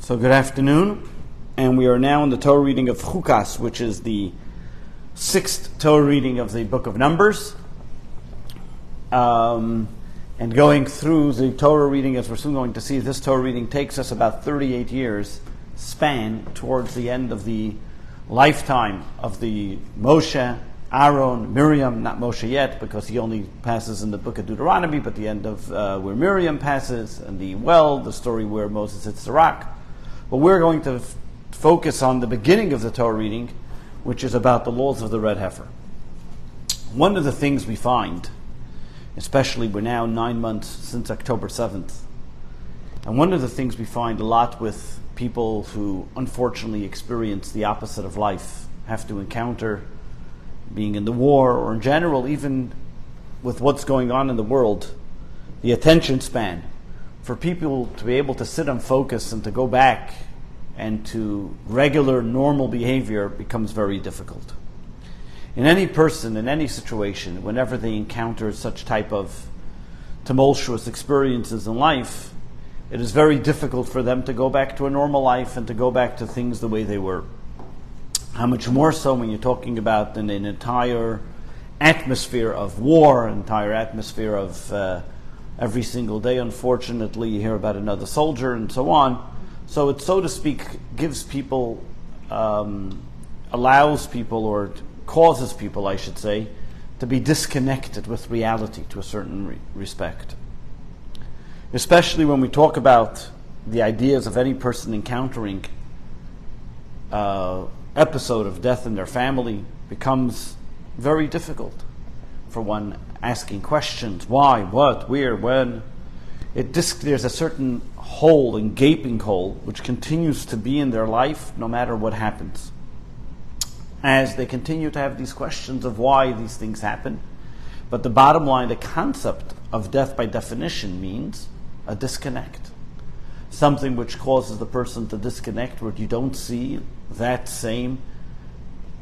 So good afternoon, and we are now in the Torah reading of CHUKAS, which is the sixth Torah reading of the book of Numbers. And going through the Torah reading, as we're soon going to see, this Torah reading takes us about 38 years span towards the end of the lifetime of the Moshe, Aaron, Miriam, not Moshe yet, because he only passes in the book of Deuteronomy, but the end of where Miriam passes, and the story where Moses hits the rock. But we're going to focus on the beginning of the Torah reading, which is about the laws of the Red Heifer. One of the things we find, especially we're now 9 months since October 7th, and one of the things we find a lot with people who unfortunately experience the opposite of life, have to encounter being in the war, or in general, even with what's going on in the world, the attention span for people to be able to sit and focus and to go back and to regular, normal behavior becomes very difficult. In any person, in any situation, whenever they encounter such type of tumultuous experiences in life, it is very difficult for them to go back to a normal life and to go back to things the way they were. How much more so when you're talking about an entire atmosphere of war, an entire atmosphere of every single day, unfortunately, you hear about another soldier and so on. So it, so to speak, gives people, allows people, or causes people, I should say, to be disconnected with reality to a certain respect. Especially when we talk about the ideas of any person encountering episode of death in their family, becomes very difficult for one asking questions. Why, what, where, when? There's a certain hole and gaping hole which continues to be in their life no matter what happens. As they continue to have these questions of why these things happen. But the bottom line, the concept of death by definition means a disconnect. Something which causes the person to disconnect, where you don't see that same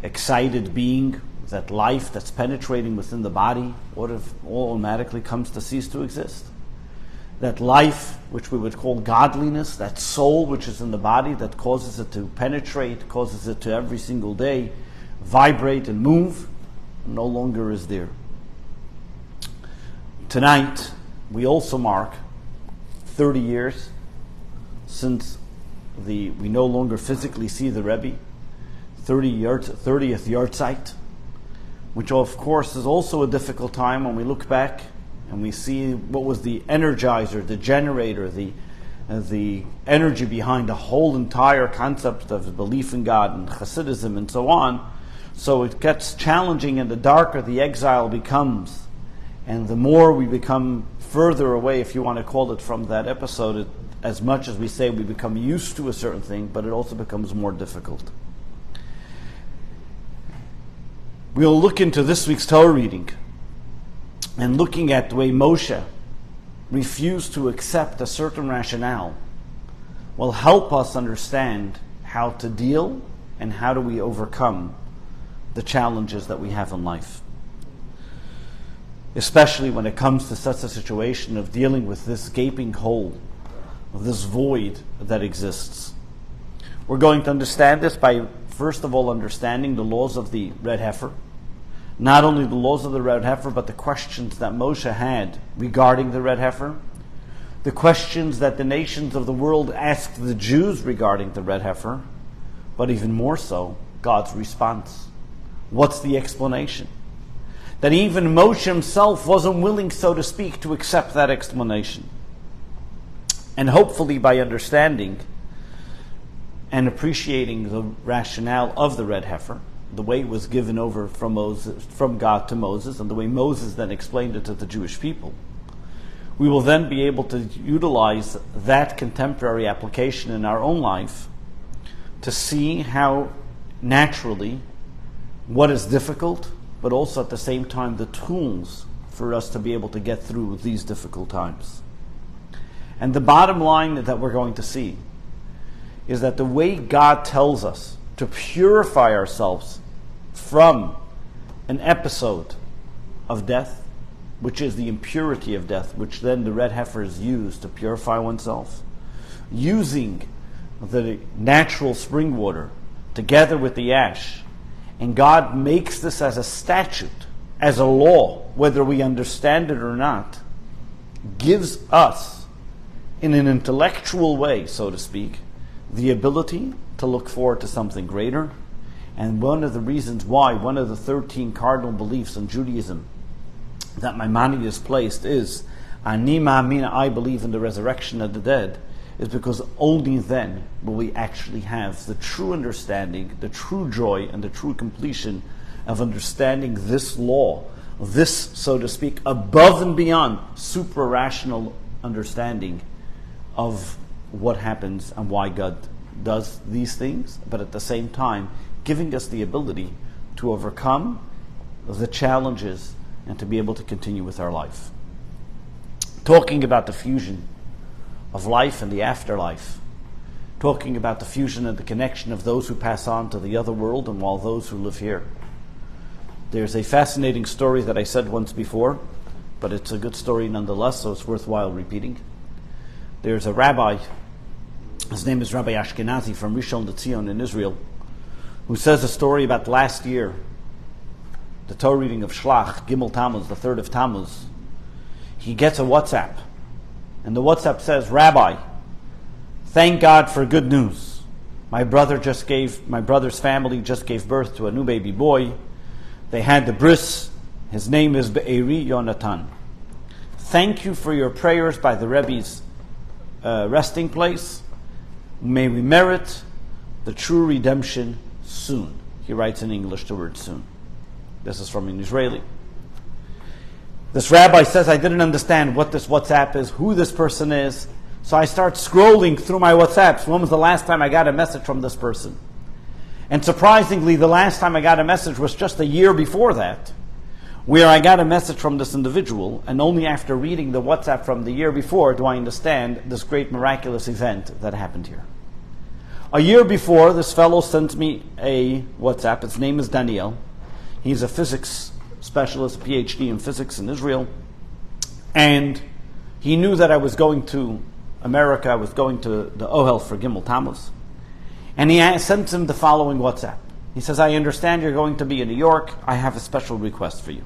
excited being, that life that's penetrating within the body, automatically comes to cease to exist. That life, which we would call godliness, that soul which is in the body that causes it to penetrate, causes it to every single day vibrate and move, no longer is there. Tonight, we also mark 30 years since we no longer physically see the Rebbe, 30th yahrzeit, which of course is also a difficult time when we look back and we see what was the energizer, the generator, the energy behind the whole entire concept of belief in God and Hasidism and so on. So it gets challenging, and the darker the exile becomes, and the more we become further away, if you want to call it, from that episode, as much as we say we become used to a certain thing, but it also becomes more difficult. We'll look into this week's Torah reading, and looking at the way Moshe refused to accept a certain rationale will help us understand how to deal and how do we overcome the challenges that we have in life. Especially when it comes to such a situation of dealing with this gaping hole, this void that exists. We're going to understand this by, first of all, understanding the laws of the Red Heifer. Not only the laws of the Red Heifer, but the questions that Moshe had regarding the Red Heifer. The questions that the nations of the world asked the Jews regarding the Red Heifer. But even more so, God's response. What's the explanation? That even Moshe himself wasn't willing, so to speak, to accept that explanation. And hopefully by understanding and appreciating the rationale of the Red Heifer, the way it was given over from God to Moses, and the way Moses then explained it to the Jewish people, we will then be able to utilize that contemporary application in our own life to see how naturally what is difficult, but also at the same time the tools for us to be able to get through these difficult times. And the bottom line that we're going to see is that the way God tells us to purify ourselves from an episode of death, which is the impurity of death, which then the Red Heifer is used to purify oneself, using the natural spring water together with the ash, and God makes this as a statute, as a law, whether we understand it or not, gives us, in an intellectual way, so to speak, the ability to look forward to something greater. And one of the reasons why, one of the 13 cardinal beliefs in Judaism that Maimonides placed is, Ani ma'amina, I believe in the resurrection of the dead, is because only then will we actually have the true understanding, the true joy, and the true completion of understanding this law, this, so to speak, above and beyond supra-rational understanding of what happens and why God does these things, but at the same time giving us the ability to overcome the challenges and to be able to continue with our life. Talking about the fusion of life and the afterlife, talking about the fusion and the connection of those who pass on to the other world and while those who live here. There's a fascinating story that I said once before, but it's a good story nonetheless, so it's worthwhile repeating. There's a rabbi, his name is Rabbi Ashkenazi from Rishon LeZion in Israel, who says a story about last year, the Torah reading of Shlach, Gimel Tammuz, the 3rd of Tammuz. He gets a WhatsApp, and the WhatsApp says, Rabbi, thank God for good news. My brother's family just gave birth to a new baby boy. They had the bris. His name is Be'eri Yonatan. Thank you for your prayers by the Rebbe's resting place. May we merit the true redemption soon. He writes in English the word soon. This is from an Israeli. This rabbi says, I didn't understand what this WhatsApp is, who this person is. So I start scrolling through my WhatsApps. When was the last time I got a message from this person? And surprisingly, the last time I got a message was just a year before that, where I got a message from this individual, and only after reading the WhatsApp from the year before do I understand this great miraculous event that happened here. A year before, this fellow sent me a WhatsApp. His name is Daniel. He's a physics specialist, a PhD in physics in Israel. And he knew that I was going to America. I was going to the Ohel for Gimel Tammuz. And he sent him the following WhatsApp. He says, I understand you're going to be in New York. I have a special request for you.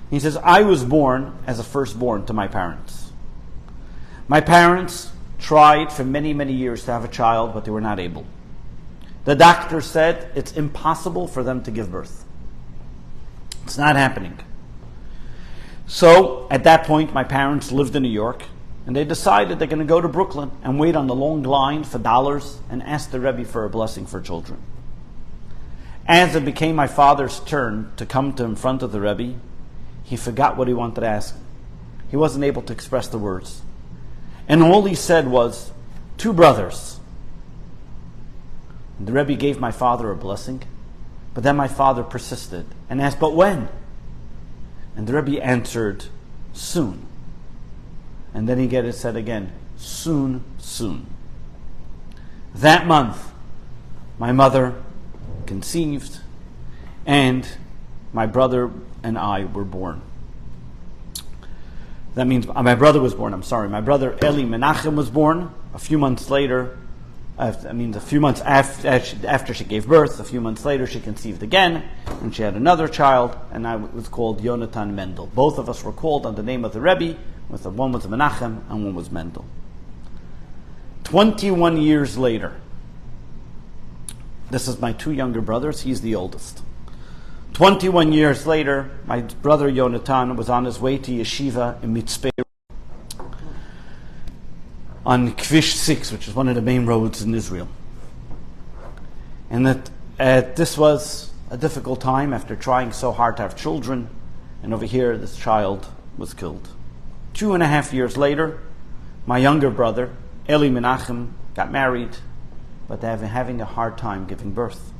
He says, I was born as a firstborn to my parents. My parents tried for many, many years to have a child, but they were not able. The doctor said it's impossible for them to give birth. It's not happening. So, at that point, my parents lived in New York, and they decided they're going to go to Brooklyn and wait on the long line for dollars and ask the Rebbe for a blessing for children. As it became my father's turn to come to in front of the Rebbe, he forgot what he wanted to ask. He wasn't able to express the words. And all he said was, 2 brothers. And the Rebbe gave my father a blessing, but then my father persisted and asked, but when? And the Rebbe answered, soon. And then he said again, soon, soon. That month, my mother conceived, and my brother and I were born. That means my brother was born. My brother Eli Menachem was born a few months later. A few months after she gave birth. A few months later, she conceived again, and she had another child, and I was called Yonatan Mendel. Both of us were called on the name of the Rebbe. One was Menachem and one was Mendel. 21 years later, this is my 2 younger brothers. He's the oldest. 21 years later, my brother Yonatan was on his way to yeshiva in Mitzpeh on Kvish 6, which is one of the main roads in Israel. And this was a difficult time after trying so hard to have children. And over here, this child was killed. 2.5 years later, my younger brother, Eli Menachem, got married, but they're having a hard time giving birth.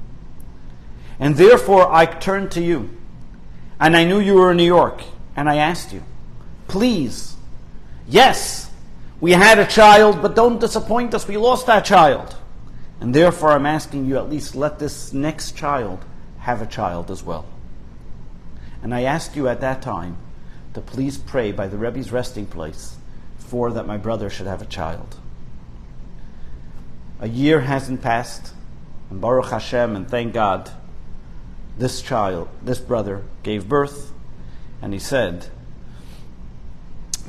And therefore, I turned to you, and I knew you were in New York, and I asked you, please, yes, we had a child, but don't disappoint us, we lost that child. And therefore, I'm asking you, at least let this next child have a child as well. And I asked you at that time to please pray by the Rebbe's resting place for that my brother should have a child. A year hasn't passed, and Baruch Hashem, and thank God, this brother gave birth, and he said,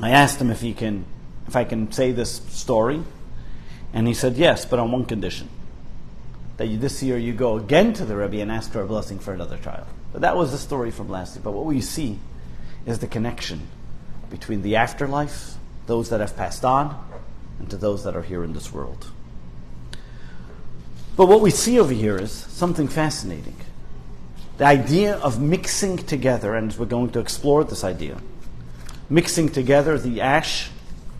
I asked him if I can say this story, and he said yes, but on one condition, that this year you go again to the Rebbe and ask for a blessing for another child. But that was the story from last year. But what we see is the connection between the afterlife, those that have passed on, and to those that are here in this world. But what we see over here is something fascinating. The idea of mixing together, and we're going to explore this idea, mixing together the ash,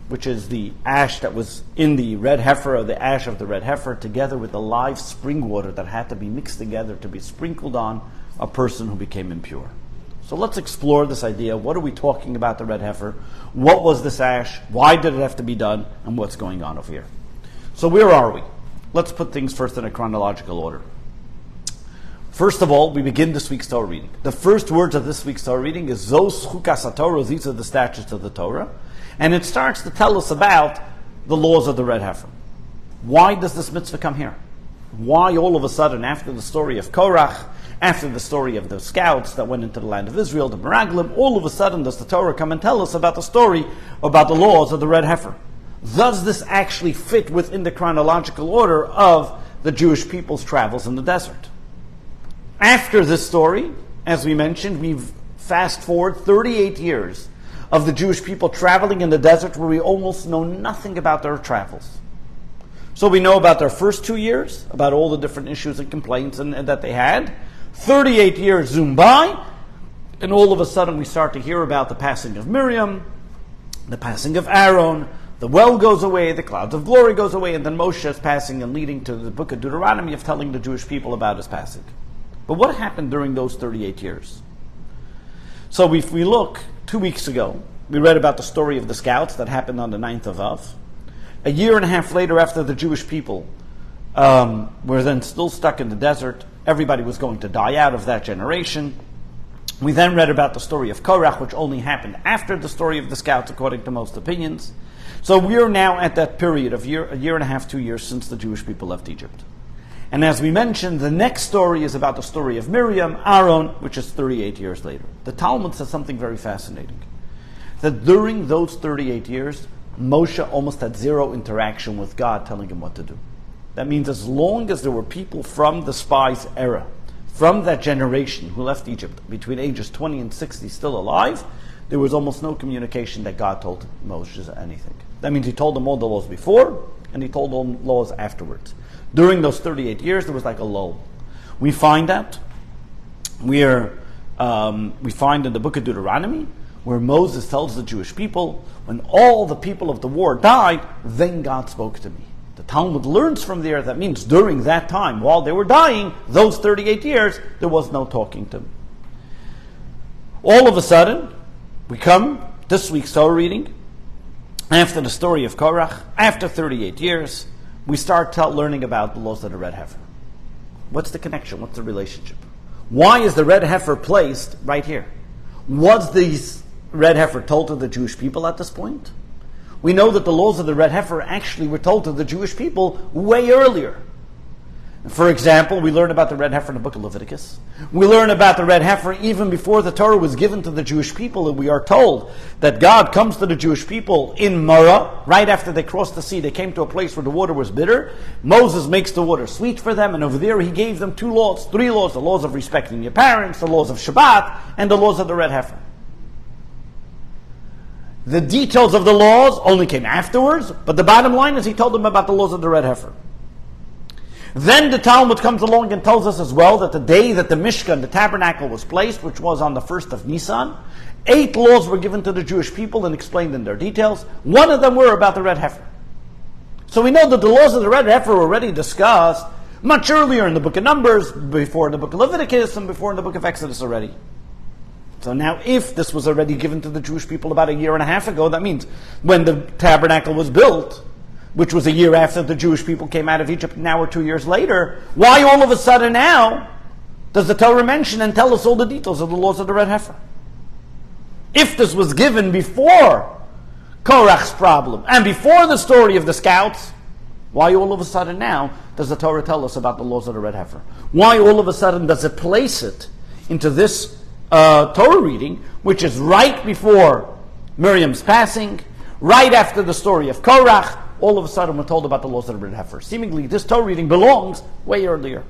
which is the ash that was in the red heifer, or the ash of the red heifer, together with the live spring water that had to be mixed together to be sprinkled on a person who became impure. So let's explore this idea. What are we talking about the red heifer? What was this ash? Why did it have to be done? And what's going on over here? So where are we? Let's put things first in a chronological order. First of all, we begin this week's Torah reading. The first words of this week's Torah reading is Zos CHUKAS Torah. These are the statutes of the Torah. And it starts to tell us about the laws of the red heifer. Why does this mitzvah come here? Why all of a sudden, after the story of Korach, after the story of the scouts that went into the land of Israel, the Meraglim, all of a sudden does the Torah come and tell us about the story, about the laws of the red heifer? Does this actually fit within the chronological order of the Jewish people's travels in the desert? After this story, as we mentioned, we've fast forward 38 years of the Jewish people traveling in the desert where we almost know nothing about their travels. So we know about their first 2 years, about all the different issues and complaints and that they had. 38 years zoom by, and all of a sudden we start to hear about the passing of Miriam, the passing of Aaron, the well goes away, the clouds of glory goes away, and then Moshe is passing and leading to the book of Deuteronomy of telling the Jewish people about his passing. But what happened during those 38 years? So if we look, 2 weeks ago, we read about the story of the scouts that happened on the 9th of Av. A year and a half later, after the Jewish people were then still stuck in the desert, everybody was going to die out of that generation. We then read about the story of Korach, which only happened after the story of the scouts, according to most opinions. So we are now at that period of a year and a half, 2 years since the Jewish people left Egypt. And as we mentioned, the next story is about the story of Miriam, Aaron, which is 38 years later. The Talmud says something very fascinating. That during those 38 years, Moshe almost had zero interaction with God telling him what to do. That means as long as there were people from the spies era, from that generation who left Egypt between ages 20 and 60 still alive, there was almost no communication that God told Moshe anything. That means he told them all the laws before, and he told them laws afterwards. During those 38 years, there was like a lull. We find that. We find in the book of Deuteronomy, where Moses tells the Jewish people, when all the people of the war died, then God spoke to me. The Talmud learns from there that means during that time, while they were dying, those 38 years, there was no talking to them. All of a sudden, we come, this week's Torah reading, after the story of Korach, after 38 years, we start learning about the laws of the red heifer. What's the connection? What's the relationship? Why is the red heifer placed right here? Was the red heifer told to the Jewish people at this point? We know that the laws of the red heifer actually were told to the Jewish people way earlier. For example, we learn about the red heifer in the book of Leviticus. We learn about the red heifer even before the Torah was given to the Jewish people, and we are told that God comes to the Jewish people in Marah, right after they crossed the sea. They came to a place where the water was bitter. Moses makes the water sweet for them, and over there he gave them 2 laws, 3 laws, the laws of respecting your parents, the laws of Shabbat, and the laws of the red heifer. The details of the laws only came afterwards, but the bottom line is he told them about the laws of the red heifer. Then the Talmud comes along and tells us as well that the day that the Mishkan, the tabernacle, was placed, which was on the 1st of Nisan, 8 laws were given to the Jewish people and explained in their details. One of them were about the red heifer. So we know that the laws of the red heifer were already discussed much earlier in the book of Numbers, before in the book of Leviticus, and before in the book of Exodus already. So now if this was already given to the Jewish people about a year and a half ago, that means when the tabernacle was built, which was a year after the Jewish people came out of Egypt, now we're 2 years later, why all of a sudden now does the Torah mention and tell us all the details of the laws of the red heifer? If this was given before Korach's problem and before the story of the scouts, Why all of a sudden now does the Torah tell us about the laws of the red heifer? Why all of a sudden does it place it into this Torah reading, which is right before Miriam's passing, right after the story of Korach? All of a sudden we're told about the laws of the red heifer. Seemingly this Torah reading belongs way earlier.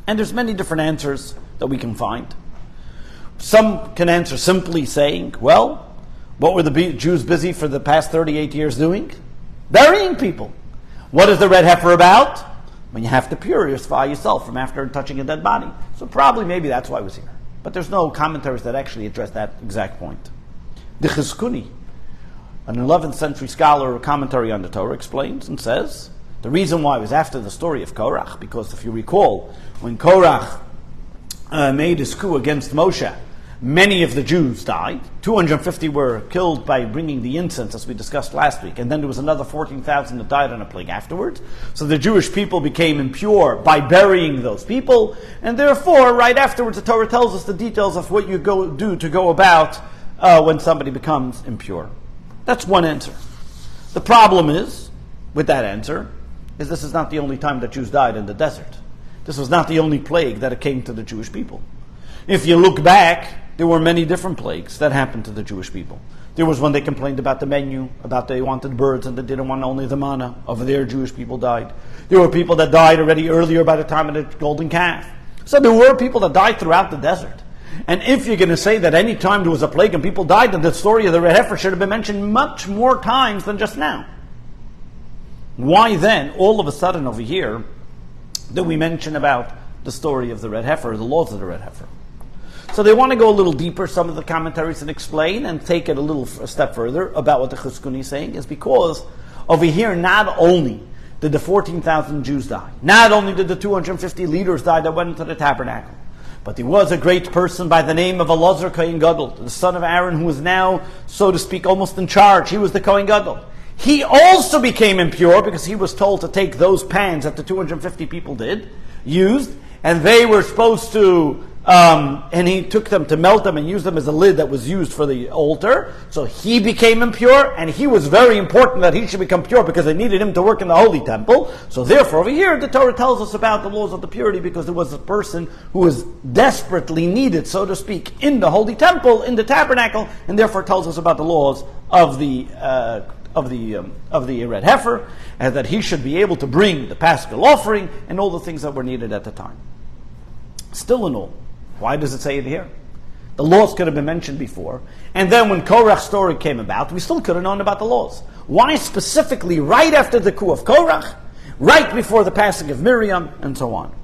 And there's many different answers that we can find. Some can answer simply saying, well, what were the Jews busy for the past 38 years doing? Burying people. What is the red heifer about? When you have to purify yourself from after touching a dead body. So probably maybe that's why it was here. But there's no commentaries that actually address that exact point. The Chizkuni, an 11th century scholar or commentary on the Torah, explains and says, the reason why it was after the story of Korach, because if you recall, when Korach made his coup against Moshe, many of the Jews died. 250 were killed by bringing the incense, as we discussed last week. And then there was another 14,000 that died on a plague afterwards. So the Jewish people became impure by burying those people. And therefore, right afterwards, the Torah tells us the details of what you do to go about when somebody becomes impure. That's one answer. The problem is, with that answer, is this is not the only time that Jews died in the desert. This was not the only plague that it came to the Jewish people. If you look back, there were many different plagues that happened to the Jewish people. There was when they complained about the menu, about they wanted birds and they didn't want only the manna. Over there, Jewish people died. There were people that died already earlier by the time of the golden calf. So there were people that died throughout the desert. And if you're going to say that any time there was a plague and people died, then the story of the red heifer should have been mentioned much more times than just now. Why then, all of a sudden over here, do we mention about the story of the red heifer, the laws of the red heifer? So they want to go a little deeper, some of the commentaries, and explain and take it a step further about what the Chizkuni is saying, is because over here not only did the 14,000 Jews die, not only did the 250 leaders die that went into the tabernacle, but there was a great person by the name of Elazar Kohen Gadol, the son of Aaron, who was now, so to speak, almost in charge. He was the Kohen Gadol. He also became impure because he was told to take those pans that the 250 people used, and they were supposed to, and he took them to melt them and use them as a lid that was used for the altar. So he became impure, and he was very important that he should become pure because they needed him to work in the holy temple. So therefore, over here, the Torah tells us about the laws of the purity because there was a person who was desperately needed, so to speak, in the holy temple, in the tabernacle, and therefore tells us about the laws of the red heifer, and that he should be able to bring the paschal offering and all the things that were needed at the time. Still in all, why does it say it here? The laws could have been mentioned before, and then when Korach's story came about, we still could have known about the laws. Why specifically right after the coup of Korach, right before the passing of Miriam, and so on?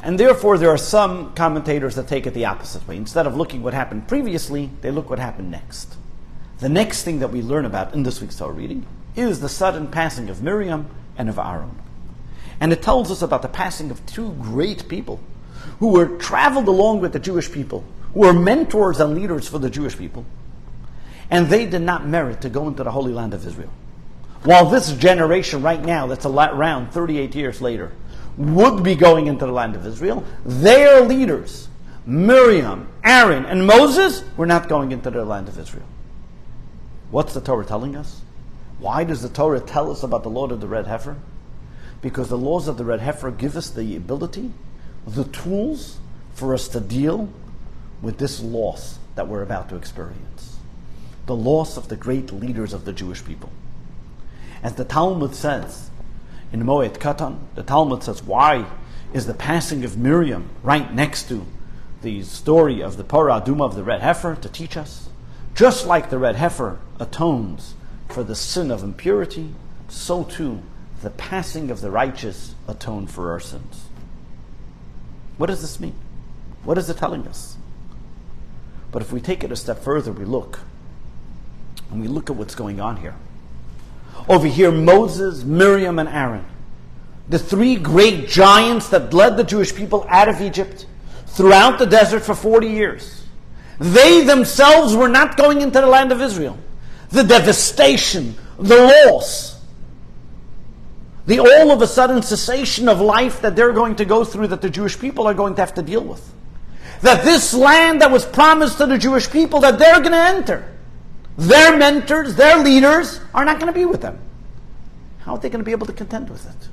And therefore, there are some commentators that take it the opposite way. Instead of looking what happened previously, they look what happened next. The next thing that we learn about in this week's Torah reading is the sudden passing of Miriam and of Aaron. And it tells us about the passing of two great people who were traveled along with the Jewish people, who were mentors and leaders for the Jewish people. And they did not merit to go into the Holy Land of Israel. While this generation right now, that's around 38 years later, would be going into the land of Israel, their leaders, Miriam, Aaron, and Moses, were not going into the land of Israel. What's the Torah telling us? Why does the Torah tell us about the law of the red heifer? Because the laws of the red heifer give us the ability, the tools for us to deal with this loss that we're about to experience. The loss of the great leaders of the Jewish people. As the Talmud says, in Moed Katan, the Talmud says, why is the passing of Miriam right next to the story of the Parah Aduma of the red heifer to teach us? Just like the red heifer atones for the sin of impurity, so too the passing of the righteous atone for our sins. What does this mean? What is it telling us? But if we take it a step further, we look at what's going on here. Over here, Moses, Miriam, and Aaron, the three great giants that led the Jewish people out of Egypt throughout the desert for 40 years. They themselves were not going into the land of Israel. The devastation, the loss, the all of a sudden cessation of life that they're going to go through, that the Jewish people are going to have to deal with. That this land that was promised to the Jewish people that they're going to enter, their mentors, their leaders are not going to be with them. How are they going to be able to contend with it?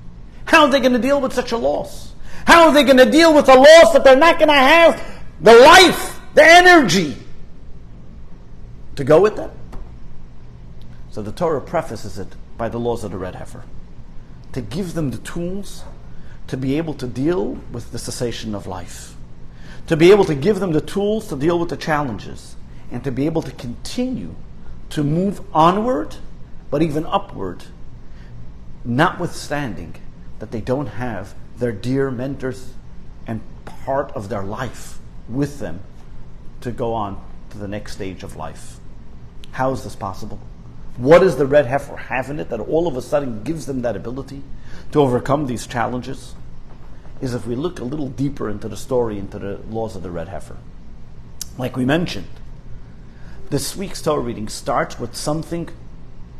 How are they going to deal with such a loss? How are they going to deal with a loss that they're not going to have the life, the energy to go with them? So the Torah prefaces it by the laws of the Red Heifer, to give them the tools to be able to deal with the cessation of life, to be able to give them the tools to deal with the challenges, and to be able to continue to move onward, but even upward, notwithstanding that they don't have their dear mentors and part of their life with them to go on to the next stage of life. How is this possible? What does the Red Heifer have in it that all of a sudden gives them that ability to overcome these challenges? Is if we look a little deeper into the story, into the laws of the Red Heifer. Like we mentioned, this week's Torah reading starts with something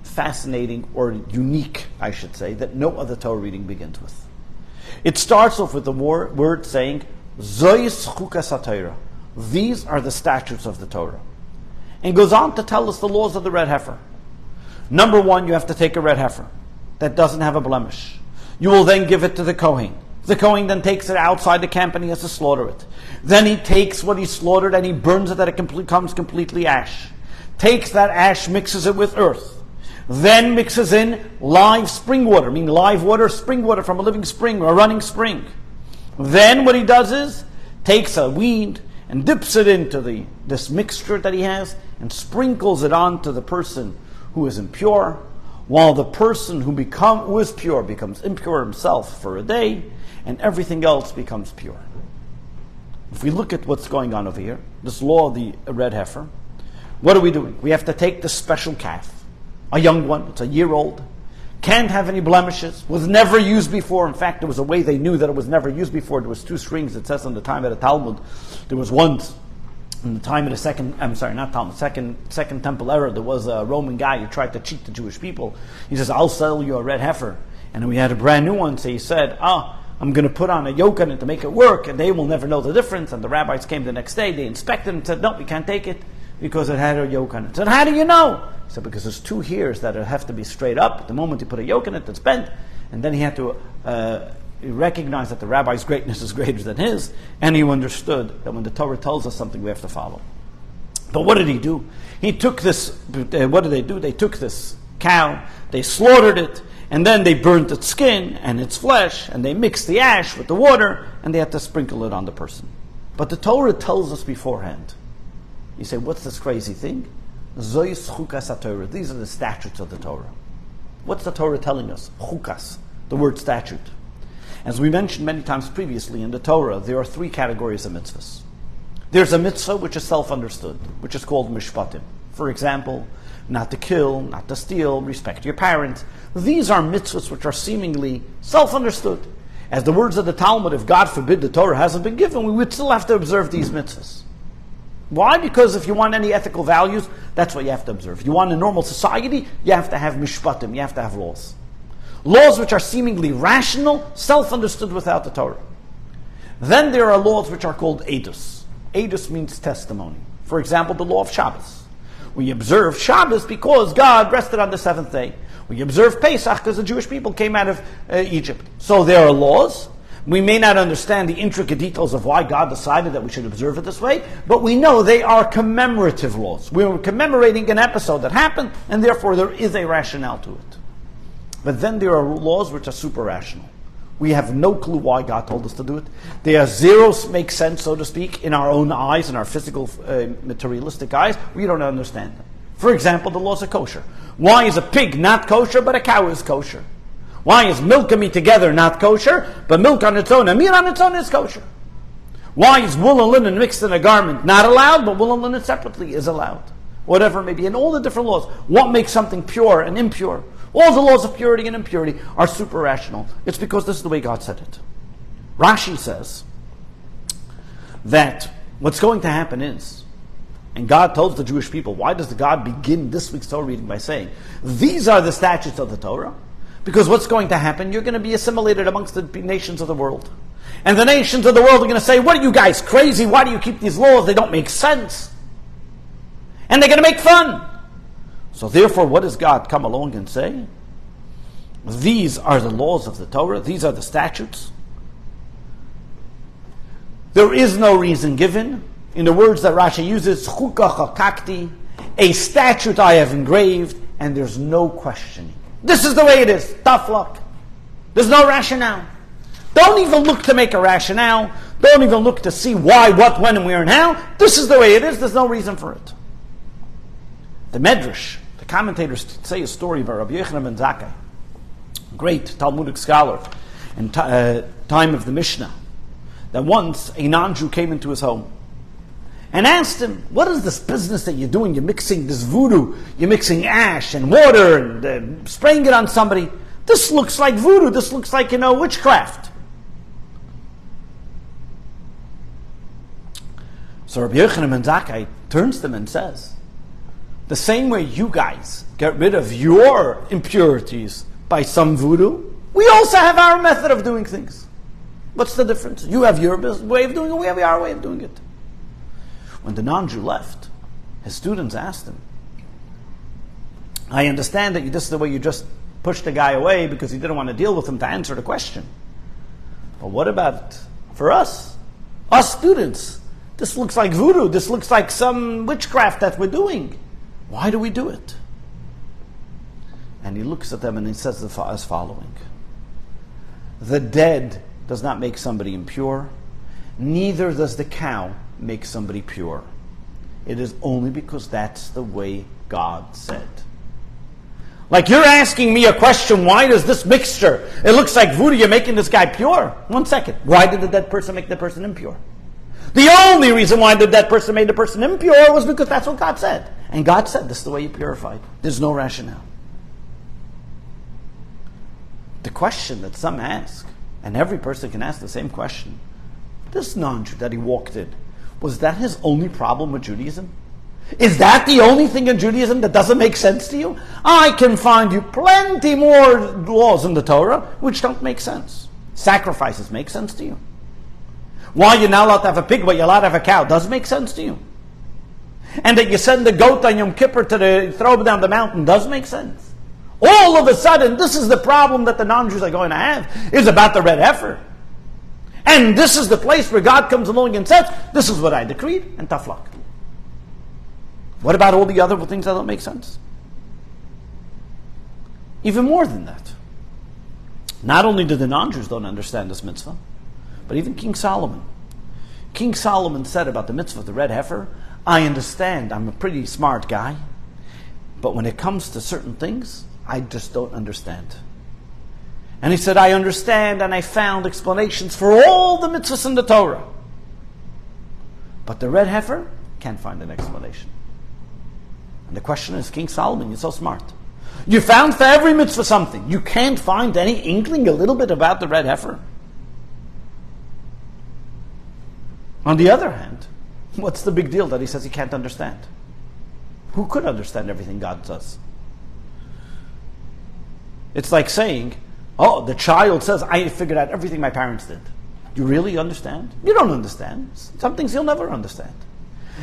fascinating or unique, I should say, that no other Torah reading begins with. It starts off with the word saying, Zois CHUKAS HaTorah. These are the statutes of the Torah. And goes on to tell us the laws of the Red Heifer. Number one, you have to take a red heifer that doesn't have a blemish. You will then give it to the Kohen. The Kohen then takes it outside the camp and he has to slaughter it. Then he takes what he slaughtered and he burns it that it becomes completely ash. Takes that ash, mixes it with earth. Then mixes in live spring water, meaning live water, spring water from a living spring or a running spring. Then what he does is, takes a weed and dips it into this mixture that he has and sprinkles it onto the person who is impure, while the person who is pure becomes impure himself for a day, and everything else becomes pure. If we look at what's going on over here, this law of the red heifer, what are we doing? We have to take this special calf, a young one, it's a year old, can't have any blemishes, was never used before. In fact, there was a way they knew that it was never used before. There was two strings. It says in the time of the Talmud, there was once, in the time of the second temple era, there was a Roman guy who tried to cheat the Jewish people. He says, I'll sell you a red heifer. And we had a brand new one, so he said, I'm going to put on a yoke on it to make it work, and they will never know the difference. And the rabbis came the next day, they inspected it and said, no, we can't take it because it had a yoke on it. I said, how do you know? He said, because there's two hairs that have to be straight up. The moment you put a yoke in it, it's bent. And then he had to recognize that the rabbi's greatness is greater than his, and he understood that when the Torah tells us something, we have to follow. But what did he do? He took this, what did they do? They took this cow, they slaughtered it, and then they burnt its skin and its flesh, and they mixed the ash with the water, and they had to sprinkle it on the person. But the Torah tells us beforehand. You say, what's this crazy thing? Zois CHUKAS HaTorah. These are the statutes of the Torah. What's the Torah telling us? CHUKAS, the word statute. As we mentioned many times previously in the Torah, there are three categories of mitzvahs. There's a mitzvah which is self-understood, which is called mishpatim. For example, not to kill, not to steal, respect your parents. These are mitzvahs which are seemingly self-understood. As the words of the Talmud, if God forbid the Torah hasn't been given, we would still have to observe these mitzvahs. Why? Because if you want any ethical values, that's what you have to observe. If you want a normal society, you have to have mishpatim, you have to have laws. Laws which are seemingly rational, self-understood without the Torah. Then there are laws which are called edus. Edus means testimony. For example, the law of Shabbos. We observe Shabbos because God rested on the seventh day. We observe Pesach because the Jewish people came out of Egypt. So there are laws. We may not understand the intricate details of why God decided that we should observe it this way, but we know they are commemorative laws. We're commemorating an episode that happened, and therefore there is a rationale to it. But then there are laws which are super rational. We have no clue why God told us to do it. They are zero make sense, so to speak, in our own eyes, in our physical, materialistic eyes. We don't understand them. For example, the laws of kosher. Why is a pig not kosher, but a cow is kosher? Why is milk and meat together not kosher, but milk on its own and meat on its own is kosher? Why is wool and linen mixed in a garment not allowed, but wool and linen separately is allowed? Whatever it may be. And all the different laws. What makes something pure and impure? All the laws of purity and impurity are super rational. It's because this is the way God said it. Rashi says that what's going to happen is, and God told the Jewish people, why does God begin this week's Torah reading by saying, these are the statutes of the Torah? Because what's going to happen, you're going to be assimilated amongst the nations of the world. And the nations of the world are going to say, what are you guys, crazy? Why do you keep these laws? They don't make sense. And they're going to make fun. So therefore, what does God come along and say? These are the laws of the Torah. These are the statutes. There is no reason given. In the words that Rashi uses, CHUKAS, a statute I have engraved, and there's no questioning. This is the way it is. Tough luck. There's no rationale. Don't even look to make a rationale. Don't even look to see why, what, when, and where, and how. This is the way it is. There's no reason for it. The Medrash, the commentators say a story about Rabbi Yochanan ben Zakkai, great Talmudic scholar in time of the Mishnah, that once a non-Jew came into his home and asked him, what is this business that you're doing? You're mixing this voodoo, you're mixing ash and water and spraying it on somebody. This looks like voodoo, this looks like, witchcraft. So Rabbi Yochanan ben Zakkai turns to them and says, the same way you guys get rid of your impurities by some voodoo, we also have our method of doing things. What's the difference? You have your way of doing it, we have our way of doing it. When the non-Jew left, his students asked him, I understand that this is the way you just pushed the guy away because you didn't want to deal with him to answer the question. But what about for us? Us students, this looks like voodoo, this looks like some witchcraft that we're doing. Why do we do it? And he looks at them and he says as following. The dead does not make somebody impure, neither does the cow make somebody pure. It is only because that's the way God said. Like you're asking me a question, why does this mixture, it looks like voodoo, you're making this guy pure? 1 second. Why did the dead person make the person impure? The only reason why the dead person made the person impure was because that's what God said. And God said this is the way you purified. There's no rationale. The question that some ask, and every person can ask the same question, this non-Jew that he walked in, was that his only problem with Judaism? Is that the only thing in Judaism that doesn't make sense to you? I can find you plenty more laws in the Torah which don't make sense. Sacrifices make sense to you. Why you're not allowed to have a pig but you're allowed to have a cow does make sense to you. And that you send the goat on Yom Kippur to throw it down the mountain does make sense. All of a sudden, this is the problem that the non-Jews are going to have, is about the red heifer. And this is the place where God comes along and says, this is what I decreed, and tough luck. What about all the other things that don't make sense? Even more than that. Not only do the non-Jews don't understand this mitzvah, but even King Solomon. King Solomon said about the mitzvah of the red heifer, I understand, I'm a pretty smart guy, but when it comes to certain things, I just don't understand. And he said, I understand and I found explanations for all the mitzvahs in the Torah. But the red heifer can't find an explanation. And the question is, King Solomon, you're so smart. You found for every mitzvah something. You can't find any inkling a little bit about the red heifer. On the other hand, what's the big deal that he says he can't understand? Who could understand everything God does? It's like saying, oh, the child says, I figured out everything my parents did. You really understand? You don't understand. Some things you'll never understand.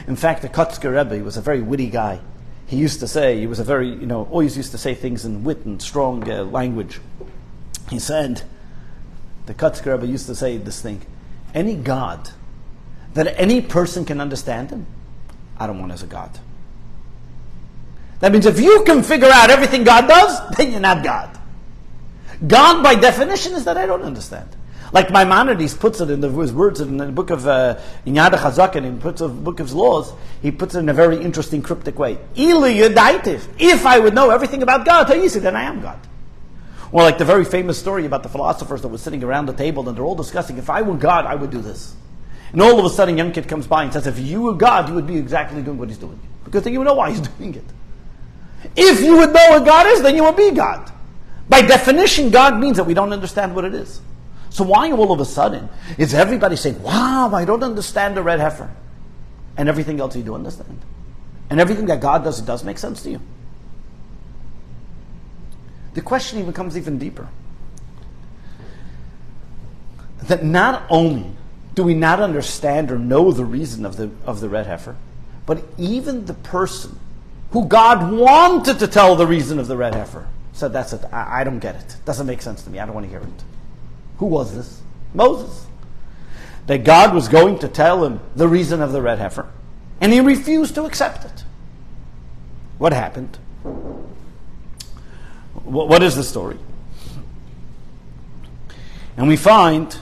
In fact, the Kotzker Rebbe was a very witty guy. He used to say, he was a very, always used to say things in wit and strong language. He said, the Kotzker Rebbe used to say this thing, any God that any person can understand him, I don't want as a God. That means if you can figure out everything God does, then you're not God. God, by definition, is that I don't understand. Like Maimonides puts it in his words in the book of Inyad HaChazak, and in the book of Laws, he puts it in a very interesting, cryptic way. If I would know everything about God, then I am God. Or like the very famous story about the philosophers that were sitting around the table and they're all discussing, if I were God, I would do this. And all of a sudden, a young kid comes by and says, if you were God, you would be exactly doing what he's doing. Because then you would know why he's doing it. If you would know what God is, then you would be God. By definition, God means that we don't understand what it is. So why all of a sudden is everybody saying, wow, I don't understand the red heifer. And everything else you do understand. And everything that God does, it does make sense to you. The question even becomes even deeper. That not only do we not understand or know the reason of the red heifer, but even the person who God wanted to tell the reason of the red heifer, said, that's it, I don't get it. Doesn't make sense to me. I don't want to hear it. Who was this? Moses. That God was going to tell him the reason of the red heifer, and he refused to accept it. What happened? What is the story? And we find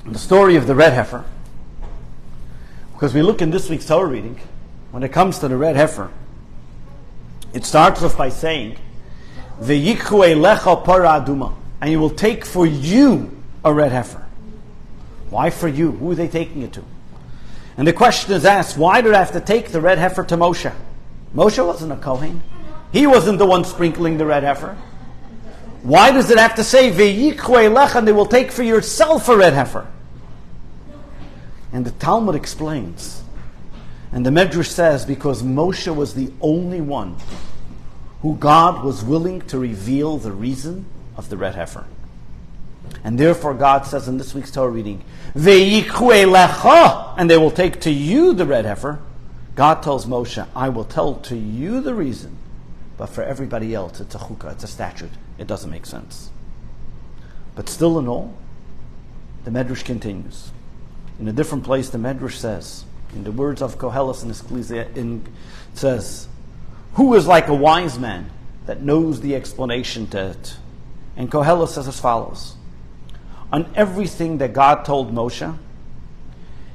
the story of the red heifer, because we look in this week's Torah reading, when it comes to the red heifer, it starts off by saying, V'yikhu eilecha para aduma, and you will take for you a red heifer. Why for you? Who are they taking it to? And the question is asked, why do they have to take the red heifer to Moshe? Moshe wasn't a Kohen. He wasn't the one sprinkling the red heifer. Why does it have to say, V'yikhu eilecha, and they will take for yourself a red heifer? And the Talmud explains, and the Medrash says, because Moshe was the only one who God was willing to reveal the reason of the red heifer. And therefore God says in this week's Torah reading, Ve'yikhu eilecha, and they will take to you the red heifer. God tells Moshe, I will tell to you the reason, but for everybody else it's a chukah, it's a statute. It doesn't make sense. But still in all, the Medrash continues. In a different place, the Medrash says, in the words of Koheles and Ecclesia, says, who is like a wise man that knows the explanation to it? And Koheles says as follows, on everything that God told Moshe,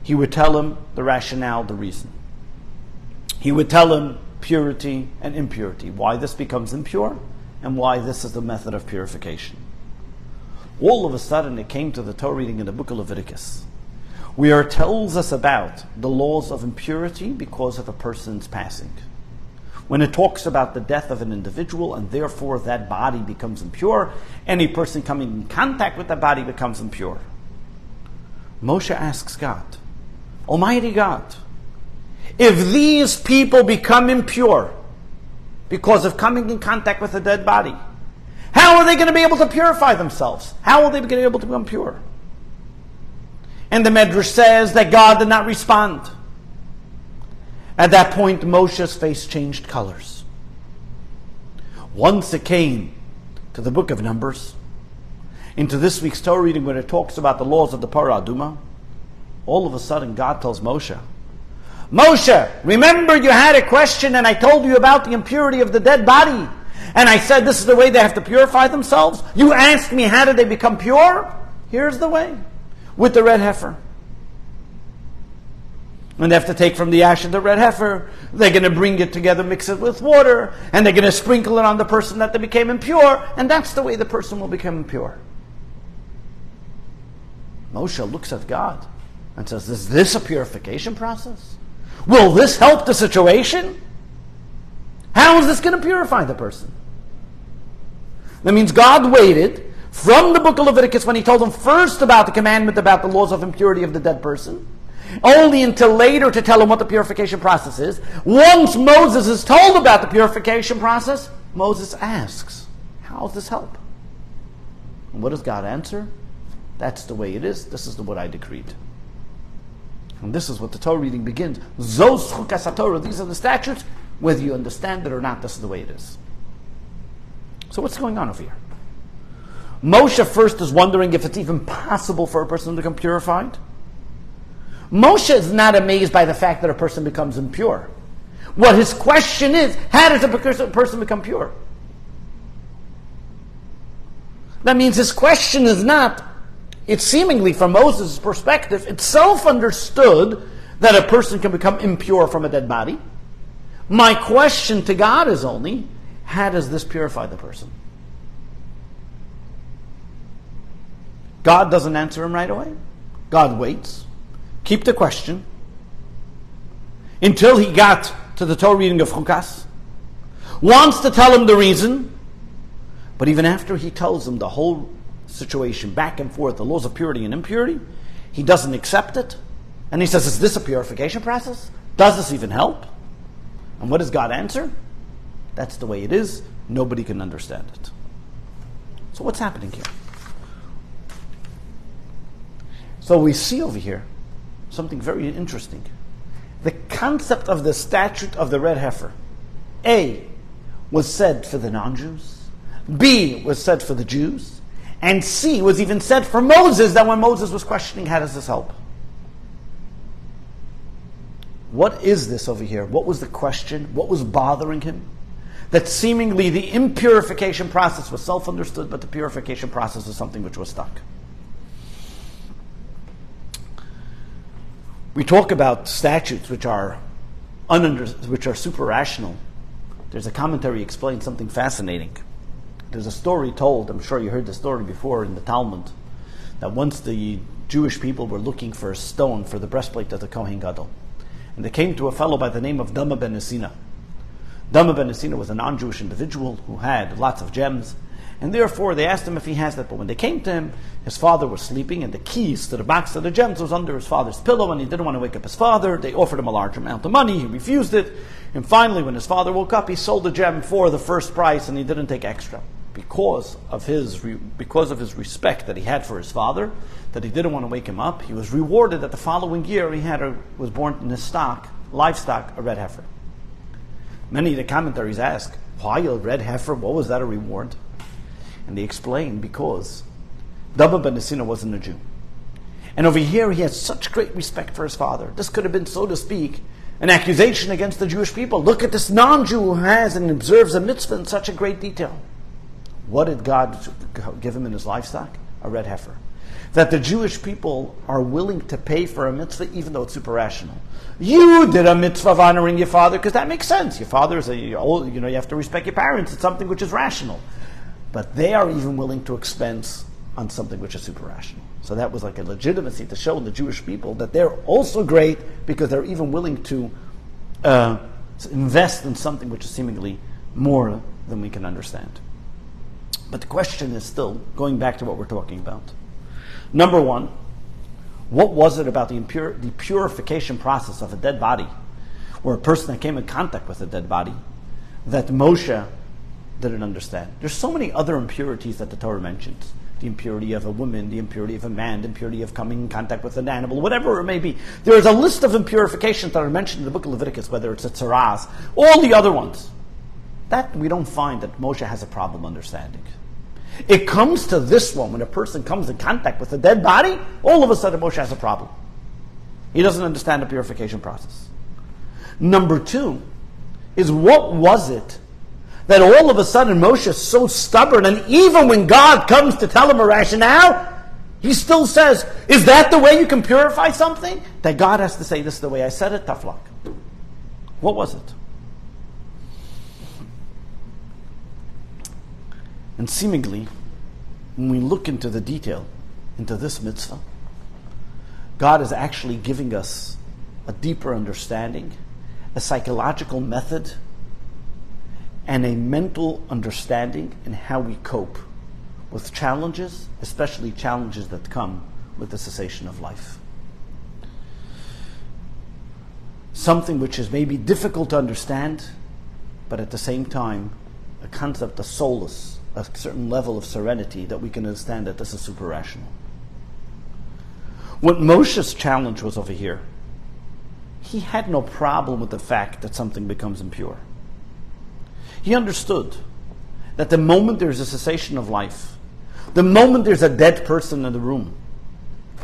he would tell him the rationale, the reason. He would tell him purity and impurity, why this becomes impure, and why this is the method of purification. All of a sudden, it came to the Torah reading in the book of Leviticus, where it tells us about the laws of impurity because of a person's passing. When it talks about the death of an individual, and therefore that body becomes impure, any person coming in contact with that body becomes impure. Moshe asks God, Almighty God, if these people become impure because of coming in contact with a dead body, how are they going to be able to purify themselves? How are they going to be able to become pure? And the Medrash says that God did not respond. At that point, Moshe's face changed colors. Once it came to the book of Numbers, into this week's Torah reading when it talks about the laws of the Parah Aduma, all of a sudden God tells Moshe, Moshe, remember you had a question and I told you about the impurity of the dead body. And I said this is the way they have to purify themselves. You asked me how did they become pure? Here's the way. With the red heifer. And they have to take from the ash of the red heifer. They're going to bring it together, mix it with water, and they're going to sprinkle it on the person that they became impure, and that's the way the person will become impure. Moshe looks at God and says, is this a purification process? Will this help the situation? How is this going to purify the person? That means God waited from the book of Leviticus when he told them first about the commandment about the laws of impurity of the dead person, only until later to tell him what the purification process is. Once Moses is told about the purification process, Moses asks, how does this help? And what does God answer? That's the way it is. This is what I decreed. And this is what the Torah reading begins. Zos CHUKAS Torah. These are the statutes. Whether you understand it or not, this is the way it is. So what's going on over here? Moshe first is wondering if it's even possible for a person to become purified. Moshe is not amazed by the fact that a person becomes impure. What his question is, how does a person become pure? That means his question is not, it's seemingly from Moses' perspective, it's self-understood that a person can become impure from a dead body. My question to God is only, how does this purify the person? God doesn't answer him right away. God waits. Keep the question until he got to the Torah reading of CHUKAS. Wants to tell him the reason, but even after he tells him the whole situation, back and forth, the laws of purity and impurity, he doesn't accept it. And he says, is this a purification process? Does this even help? And what does God answer? That's the way it is. Nobody can understand it. So what's happening here? So we see over here something very interesting. The concept of the statute of the red heifer, A, was said for the non-Jews, B, was said for the Jews, and C, was even said for Moses, that when Moses was questioning, how does this help? What is this over here? What was the question? What was bothering him? That seemingly the impurification process was self-understood, but the purification process was something which was stuck. We talk about statutes which are super rational. There's a commentary explains something fascinating. There's a story told, I'm sure you heard the story before in the Talmud, that once the Jewish people were looking for a stone for the breastplate of the Kohen Gadol. And they came to a fellow by the name of Dama ben Esina. Dama ben Esina was a non-Jewish individual who had lots of gems, and therefore they asked him if he has that. But when they came to him, his father was sleeping, and the keys to the box of the gems was under his father's pillow, and he didn't want to wake up his father. They offered him a large amount of money. He refused it. And finally, when his father woke up, he sold the gem for the first price, and he didn't take extra. Because of his respect that he had for his father, that he didn't want to wake him up, he was rewarded that the following year was born in his livestock, a red heifer. Many of the commentaries ask, why a red heifer? What was that a reward? And they explain, because Dama ben Esina wasn't a Jew. And over here he has such great respect for his father. This could have been, so to speak, an accusation against the Jewish people. Look at this non-Jew who has and observes a mitzvah in such a great detail. What did God give him in his livestock? A red heifer. That the Jewish people are willing to pay for a mitzvah even though it's super rational. You did a mitzvah of honoring your father because that makes sense. Your father is you have to respect your parents. It's something which is rational. But they are even willing to expense on something which is super rational. So that was like a legitimacy to show the Jewish people that they're also great because they're even willing to invest in something which is seemingly more than we can understand. But the question is still, going back to what we're talking about. Number one, what was it about the purification process of a dead body, or a person that came in contact with a dead body, that Moshe didn't understand? There's so many other impurities that the Torah mentions. The impurity of a woman, the impurity of a man, the impurity of coming in contact with an animal, whatever it may be. There is a list of impurifications that are mentioned in the book of Leviticus, whether it's a tzaras, all the other ones. That we don't find that Moshe has a problem understanding. It comes to this one, when a person comes in contact with a dead body, all of a sudden Moshe has a problem. He doesn't understand the purification process. Number two is, what was it that all of a sudden Moshe is so stubborn, and even when God comes to tell him a rationale, he still says, is that the way you can purify something? That God has to say, this is the way I said it, tough luck. What was it? And seemingly, when we look into the detail, into this mitzvah, God is actually giving us a deeper understanding, a psychological method, and a mental understanding in how we cope with challenges, especially challenges that come with the cessation of life. Something which is maybe difficult to understand, but at the same time, a concept of solace, a certain level of serenity that we can understand that this is super rational. What Moshe's challenge was over here, he had no problem with the fact that something becomes impure. He understood that the moment there's a cessation of life, the moment there's a dead person in the room,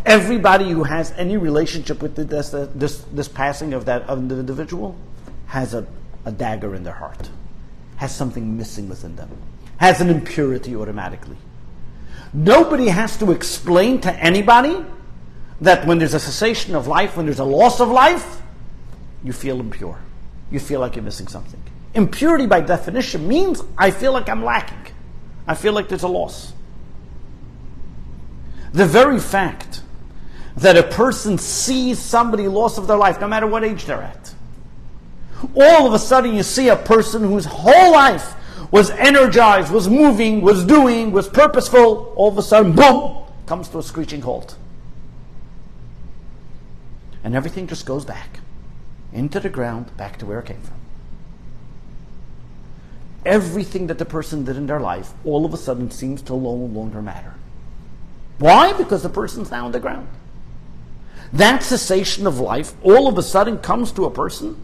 everybody who has any relationship with this passing of the individual has a dagger in their heart, has something missing within them, has an impurity automatically. Nobody has to explain to anybody that when there's a cessation of life, when there's a loss of life, you feel impure. You feel like you're missing something. Impurity by definition means I feel like I'm lacking. I feel like there's a loss. The very fact that a person sees somebody loss of their life, no matter what age they're at, all of a sudden you see a person whose whole life was energized, was moving, was doing, was purposeful, all of a sudden, boom, comes to a screeching halt. And everything just goes back into the ground, back to where it came from. Everything that the person did in their life all of a sudden seems to no longer matter. Why? Because the person's now on the ground. That cessation of life all of a sudden comes to a person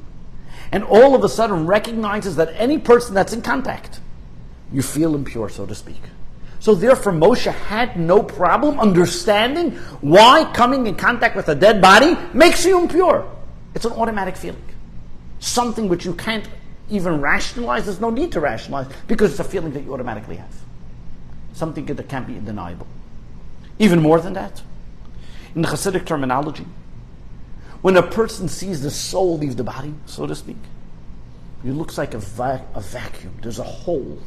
and all of a sudden recognizes that any person that's in contact, you feel impure, so to speak. So therefore Moshe had no problem understanding why coming in contact with a dead body makes you impure. It's an automatic feeling. Something which you can't even rationalize. There's no need to rationalize because it's a feeling that you automatically have. Something that can't be undeniable. Even more than that, in the Hasidic terminology, when a person sees the soul leave the body, so to speak, it looks like a vacuum. There's a hole.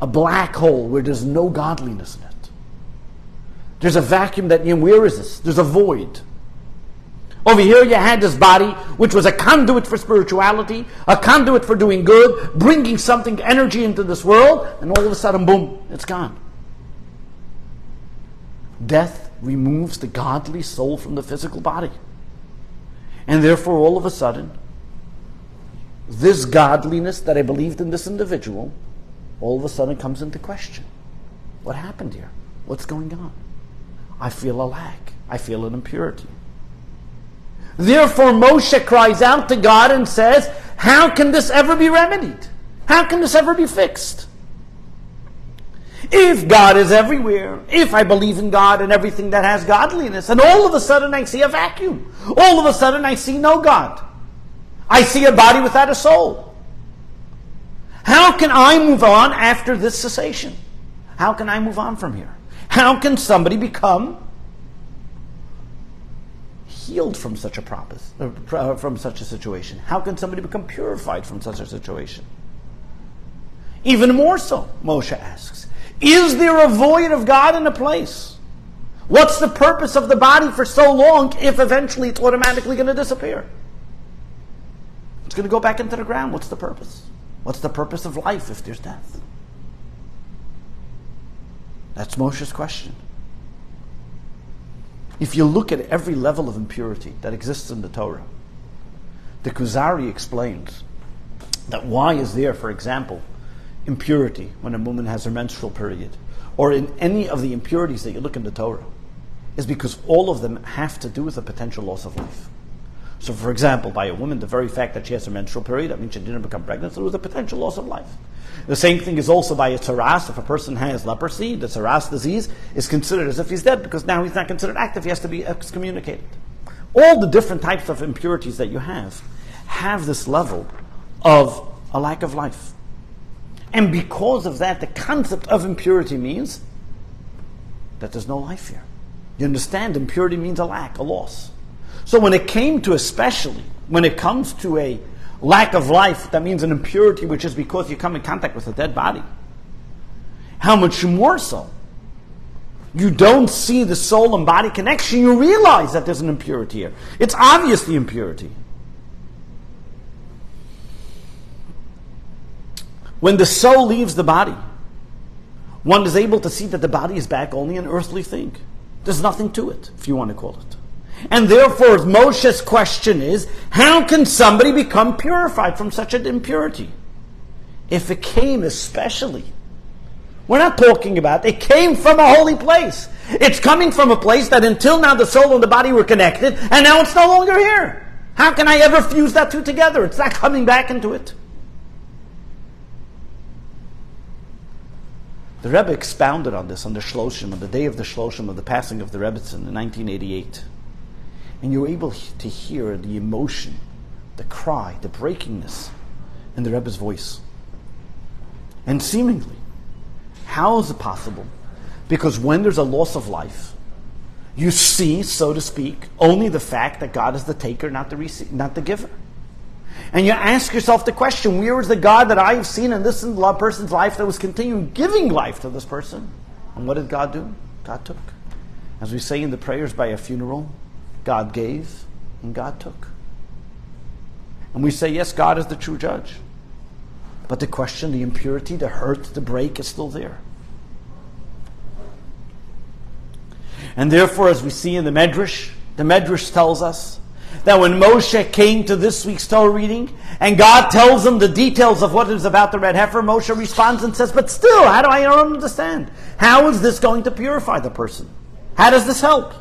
A black hole where there's no godliness in it. There's a vacuum that, where is this? There's a void. Over here you had this body, which was a conduit for spirituality, a conduit for doing good, bringing something, energy into this world, and all of a sudden, boom, it's gone. Death removes the godly soul from the physical body. And therefore, all of a sudden, this godliness that I believed in this individual, all of a sudden comes into question. What happened here? What's going on? I feel a lack. I feel an impurity. Therefore, Moshe cries out to God and says, how can this ever be remedied? How can this ever be fixed? If God is everywhere, if I believe in God and everything that has godliness, and all of a sudden I see a vacuum, all of a sudden I see no God, I see a body without a soul, how can I move on after this cessation? How can I move on from here? How can somebody become healed from such a situation? How can somebody become purified from such a situation? Even more so, Moshe asks, is there a void of God in a place? What's the purpose of the body for so long if eventually it's automatically going to disappear? It's going to go back into the ground. What's the purpose? What's the purpose of life if there's death? That's Moshe's question. If you look at every level of impurity that exists in the Torah, the Kuzari explains that why is there, for example, impurity when a woman has her menstrual period, or in any of the impurities that you look in the Torah, is because all of them have to do with a potential loss of life. So, for example, by a woman, the very fact that she has her menstrual period, that means she didn't become pregnant, so there was a potential loss of life. The same thing is also by a tsaras. If a person has leprosy, the tsaras disease is considered as if he's dead, because now he's not considered active, he has to be excommunicated. All the different types of impurities that you have this level of a lack of life. And because of that, the concept of impurity means that there's no life here. You understand, impurity means a lack, a loss. So when it came to, especially when it comes to a lack of life, that means an impurity which is because you come in contact with a dead body. How much more so? You don't see the soul and body connection, you realize that there's an impurity here. It's obvious the impurity. When the soul leaves the body, one is able to see that the body is back only an earthly thing. There's nothing to it, if you want to call it. And therefore, Moshe's question is, how can somebody become purified from such an impurity? If it came especially, we're not talking about, it came from a holy place. It's coming from a place that until now the soul and the body were connected, and now it's no longer here. How can I ever fuse that two together? It's not coming back into it. The Rebbe expounded on this on the Shloshim, on the day of the Shloshim of the passing of the Rebbetzin in 1988. And you're able to hear the emotion, the cry, the breakingness in the Rebbe's voice. And seemingly, how is it possible? Because when there's a loss of life, you see, so to speak, only the fact that God is the taker, not the giver. And you ask yourself the question, where is the God that I have seen in this person's life that was continuing giving life to this person? And what did God do? God took. As we say in the prayers by a funeral, God gave and God took. And we say, yes, God is the true judge. But the question, the impurity, the hurt, the break is still there. And therefore, as we see in the Medrash tells us that when Moshe came to this week's Torah reading, and God tells him the details of what is about the Red Heifer, Moshe responds and says, but still, I don't understand. How is this going to purify the person? How does this help?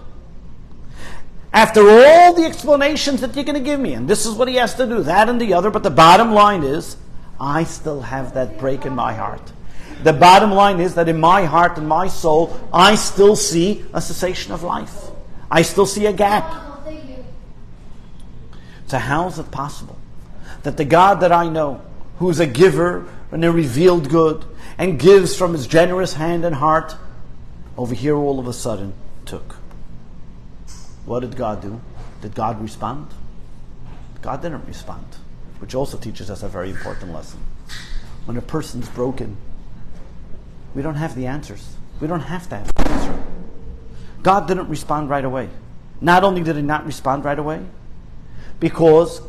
After all the explanations that you're going to give me, and this is what he has to do, that and the other, but the bottom line is, I still have that break in my heart. The bottom line is that in my heart and my soul, I still see a cessation of life. I still see a gap. So how is it possible that the God that I know, who's a giver and a revealed good, and gives from his generous hand and heart, over here all of a sudden took? What did God do? Did God respond? God didn't respond, which also teaches us a very important lesson. When a person's broken, we don't have the answers. We don't have to have the answer. God didn't respond right away. Not only did he not respond right away, because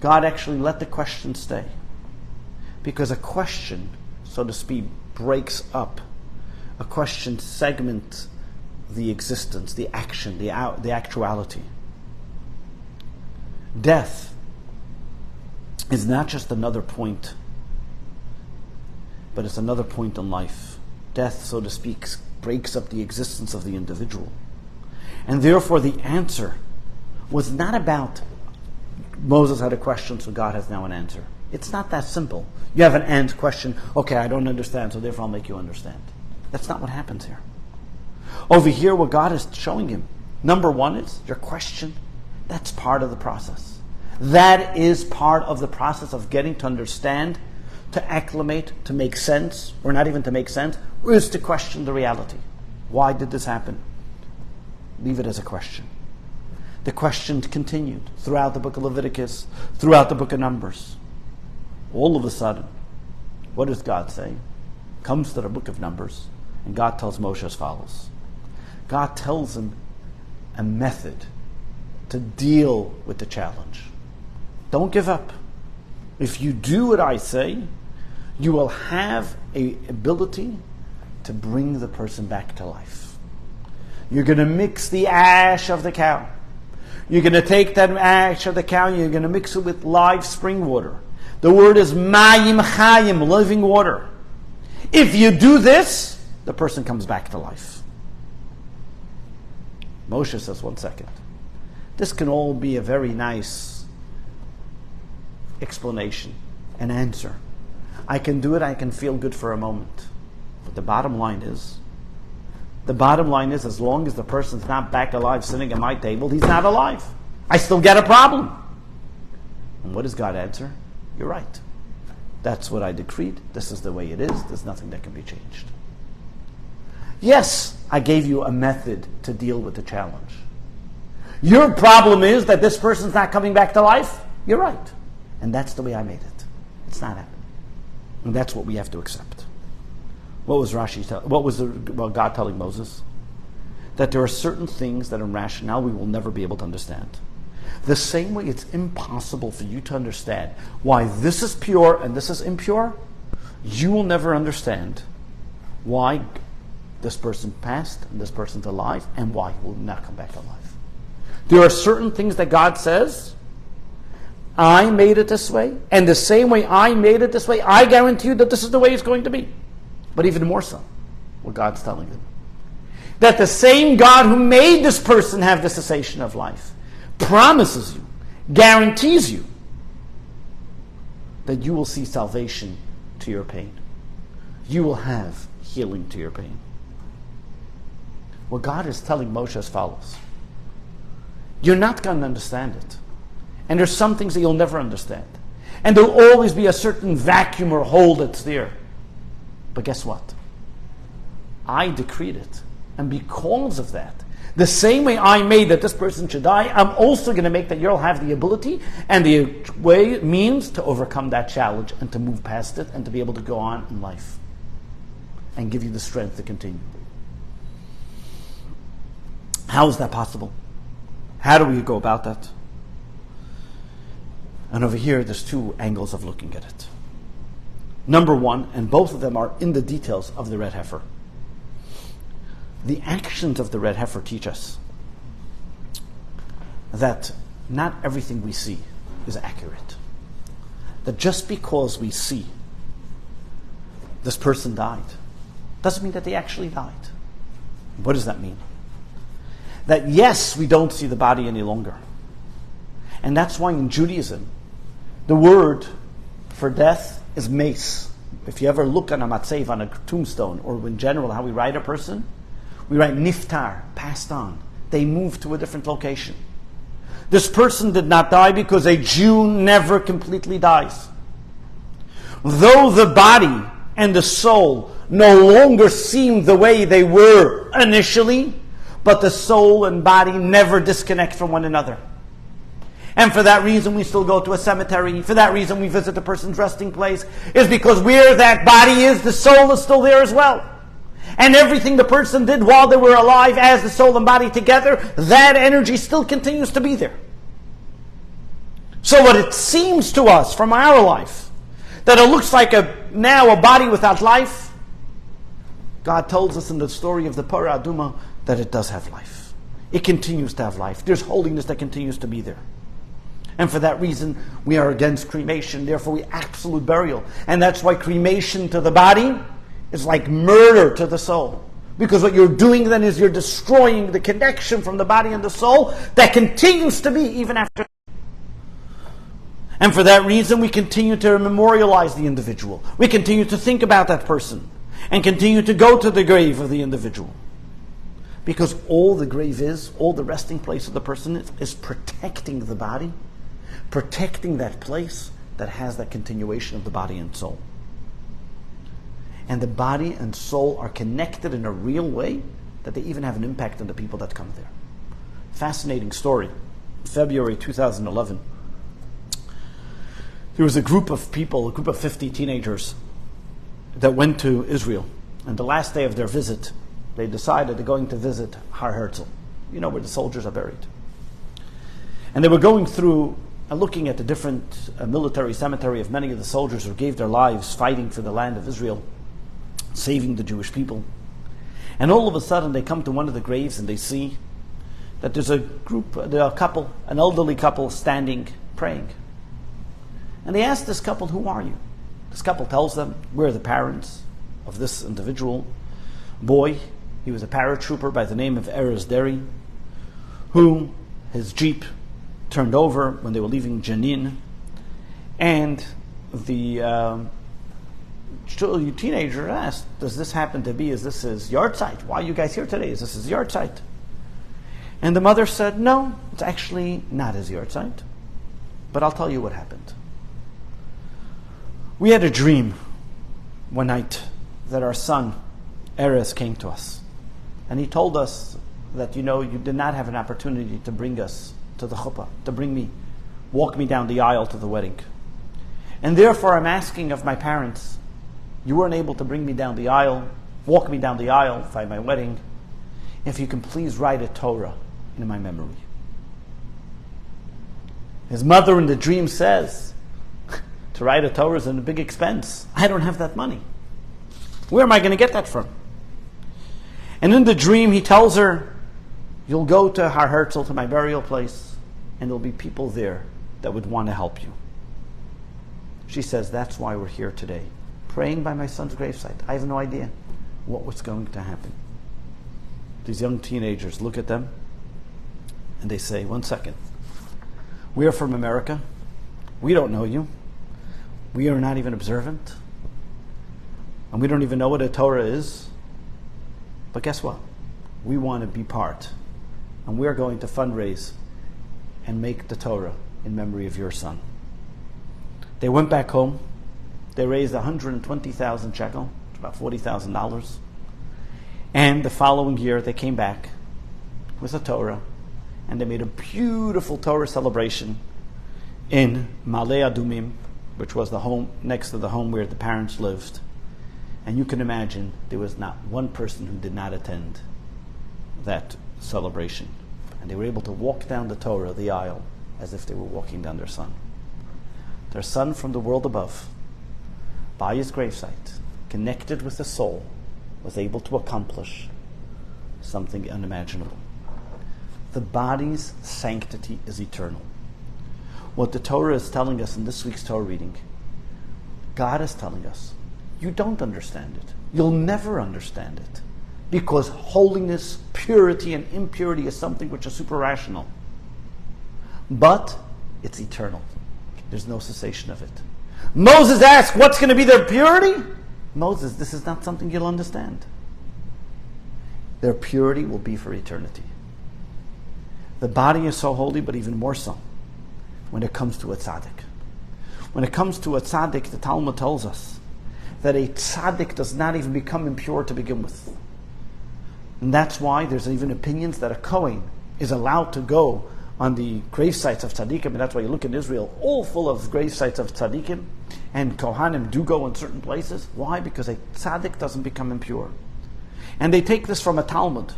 God actually let the question stay. Because a question, so to speak, breaks up. A question segments the existence, the action, the actuality. Death is not just another point, but it's another point in life. Death, so to speak, breaks up the existence of the individual. And therefore the answer was not about Moses had a question, so God has now an answer. It's not that simple. You have an question, okay, I don't understand, so therefore I'll make you understand. That's not what happens here. Over here, what God is showing him, number one is your question. That's part of the process. That is part of the process of getting to understand, to acclimate, to make sense, or not even to make sense, or is to question the reality. Why did this happen? Leave it as a question. The question continued throughout the book of Leviticus, throughout the book of Numbers. All of a sudden, what does God say? Comes to the book of Numbers, and God tells Moshe as follows. God tells him a method to deal with the challenge. Don't give up. If you do what I say, you will have an ability to bring the person back to life. You're going to mix the ash of the cow. You're going to take that ash of the cow and you're going to mix it with live spring water. The word is mayim chayim, living water. If you do this, the person comes back to life. Moshe says, 1 second. This can all be a very nice explanation, an answer. I can do it, I can feel good for a moment. But the bottom line is, as long as the person's not back alive sitting at my table, he's not alive. I still get a problem. And what does God answer? You're right. That's what I decreed. This is the way it is. There's nothing that can be changed. Yes, I gave you a method to deal with the challenge. Your problem is that this person's not coming back to life. You're right. And that's the way I made it. It's not happening. And that's what we have to accept. What was God telling Moses? That there are certain things that in rationale we will never be able to understand. The same way it's impossible for you to understand why this is pure and this is impure, you will never understand why this person passed and this person's alive and why he will not come back alive. There are certain things that God says, I made it this way, and the same way I made it this way, I guarantee you that this is the way it's going to be. But even more so, what God's telling them. That the same God who made this person have the cessation of life promises you, guarantees you, that you will see salvation to your pain. You will have healing to your pain. What God is telling Moshe as follows. You're not going to understand it. And there's some things that you'll never understand. And there'll always be a certain vacuum or hole that's there. But guess what? I decreed it. And because of that, the same way I made that this person should die, I'm also going to make that you'll have the ability and the way it means to overcome that challenge and to move past it and to be able to go on in life and give you the strength to continue. How is that possible? How do we go about that? And over here, there's two angles of looking at it. Number one, and both of them are in the details of the red heifer. The actions of the red heifer teach us that not everything we see is accurate. That just because we see this person died, doesn't mean that they actually died. What does that mean? that yes, we don't see the body any longer. And that's why in Judaism, the word for death is mace. If you ever look on a matzev, on a tombstone, or in general how we write a person, we write niftar, passed on. They moved to a different location. This person did not die because a Jew never completely dies. Though the body and the soul no longer seem the way they were initially, but the soul and body never disconnect from one another. And for that reason we still go to a cemetery. For that reason we visit a person's resting place. Is because where that body is, the soul is still there as well. And everything the person did while they were alive as the soul and body together, that energy still continues to be there. So what it seems to us from our life, that it looks like now a body without life, God tells us in the story of the Parah Aduma that it does have life. It continues to have life. There's holiness that continues to be there. And for that reason, we are against cremation. Therefore, we absolute burial. And that's why cremation to the body is like murder to the soul. Because what you're doing then is you're destroying the connection from the body and the soul that continues to be even after. And for that reason, we continue to memorialize the individual. We continue to think about that person. And continue to go to the grave of the individual. Because all the grave is, all the resting place of the person is protecting the body. Protecting that place that has that continuation of the body and soul. And the body and soul are connected in a real way that they even have an impact on the people that come there. Fascinating story. February 2011. There was a group of people, a group of 50 teenagers that went to Israel. And the last day of their visit, they decided they're going to visit Har Herzl. You know where the soldiers are buried. And they were going through and looking at the different military cemetery of many of the soldiers who gave their lives fighting for the land of Israel, saving the Jewish people. And all of a sudden they come to one of the graves and they see that there's a couple, an elderly couple standing praying. And they ask this couple, who are you? This couple tells them, we're the parents of this individual boy. He was a paratrooper by the name of Erez Deri, who his jeep turned over when they were leaving Jenin, and the teenager asked, does this happen to be, is this his yard site? Why are you guys here today? Is this his yard site? And the mother said, no, it's actually not his yard site, but I'll tell you what happened. We had a dream one night that our son Erez came to us, and he told us that, you did not have an opportunity to bring us to the chuppah, to walk me down the aisle to the wedding. And therefore I'm asking of my parents, you weren't able to bring me down the aisle, walk me down the aisle by my wedding, if you can please write a Torah in my memory. His mother in the dream says, to write a Torah is a big expense. I don't have that money. Where am I going to get that from? And in the dream he tells her, you'll go to Har Herzl, to my burial place, and there'll be people there that would want to help you. She says, that's why we're here today, praying by my son's gravesite. I have no idea what was going to happen. These young teenagers look at them and they say, 1 second, we are from America. We don't know you. We are not even observant. And we don't even know what a Torah is. But guess what? We want to be part. And we're going to fundraise and make the Torah in memory of your son. They went back home. They raised 120,000 shekel, about $40,000. And the following year they came back with a Torah, and they made a beautiful Torah celebration in Malei Adumim, which was the home next to the home where the parents lived. And you can imagine there was not one person who did not attend that celebration. And they were able to walk down the Torah, the aisle, as if they were walking down their son. Their son from the world above, by his gravesite, connected with the soul, was able to accomplish something unimaginable. The body's sanctity is eternal. What the Torah is telling us in this week's Torah reading, God is telling us, you don't understand it. You'll never understand it. Because holiness, purity, and impurity is something which is super rational. But it's eternal. There's no cessation of it. Moses asked, what's going to be their purity? Moses, this is not something you'll understand. Their purity will be for eternity. The body is so holy, but even more so when it comes to a tzaddik. When it comes to a tzaddik, the Talmud tells us that a tzaddik does not even become impure to begin with. And that's why there's even opinions that a Kohen is allowed to go on the grave sites of tzaddikim, and that's why you look in Israel, all full of grave sites of tzaddikim, and Kohanim do go in certain places. Why? Because a tzaddik doesn't become impure. And they take this from a Talmud.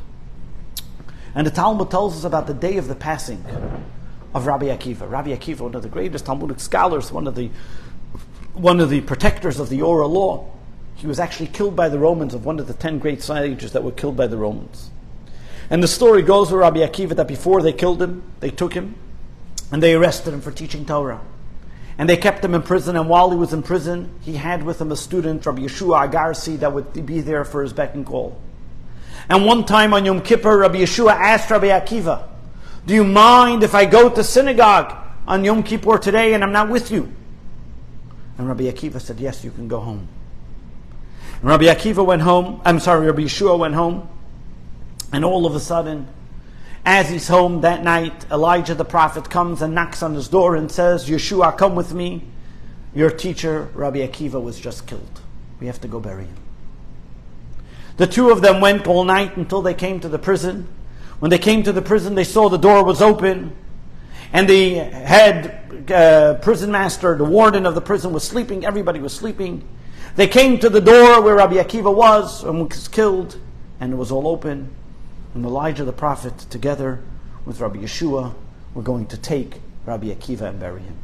And the Talmud tells us about the day of the passing of Rabbi Akiva. Rabbi Akiva, one of the greatest Talmudic scholars, one of the protectors of the oral law. He was actually killed by the Romans, of one of the 10 great sages that were killed by the Romans. And the story goes with Rabbi Akiva that before they killed him, they took him and they arrested him for teaching Torah. And they kept him in prison, and while he was in prison, he had with him a student, Rabbi Yeshua Agarsi, that would be there for his beck and call. And one time on Yom Kippur, Rabbi Yeshua asked Rabbi Akiva, do you mind if I go to synagogue on Yom Kippur today and I'm not with you? And Rabbi Akiva said, yes, you can go home. And Rabbi Yeshua went home, and all of a sudden, as he's home that night, Elijah the prophet comes and knocks on his door and says, Yeshua, come with me. Your teacher, Rabbi Akiva, was just killed. We have to go bury him. The two of them went all night until they came to the prison. When they came to the prison, they saw the door was open, and the head prison master, the warden of the prison, was sleeping. Everybody was sleeping. They came to the door where Rabbi Akiva was and was killed, and it was all open. And Elijah the prophet, together with Rabbi Yeshua, were going to take Rabbi Akiva and bury him.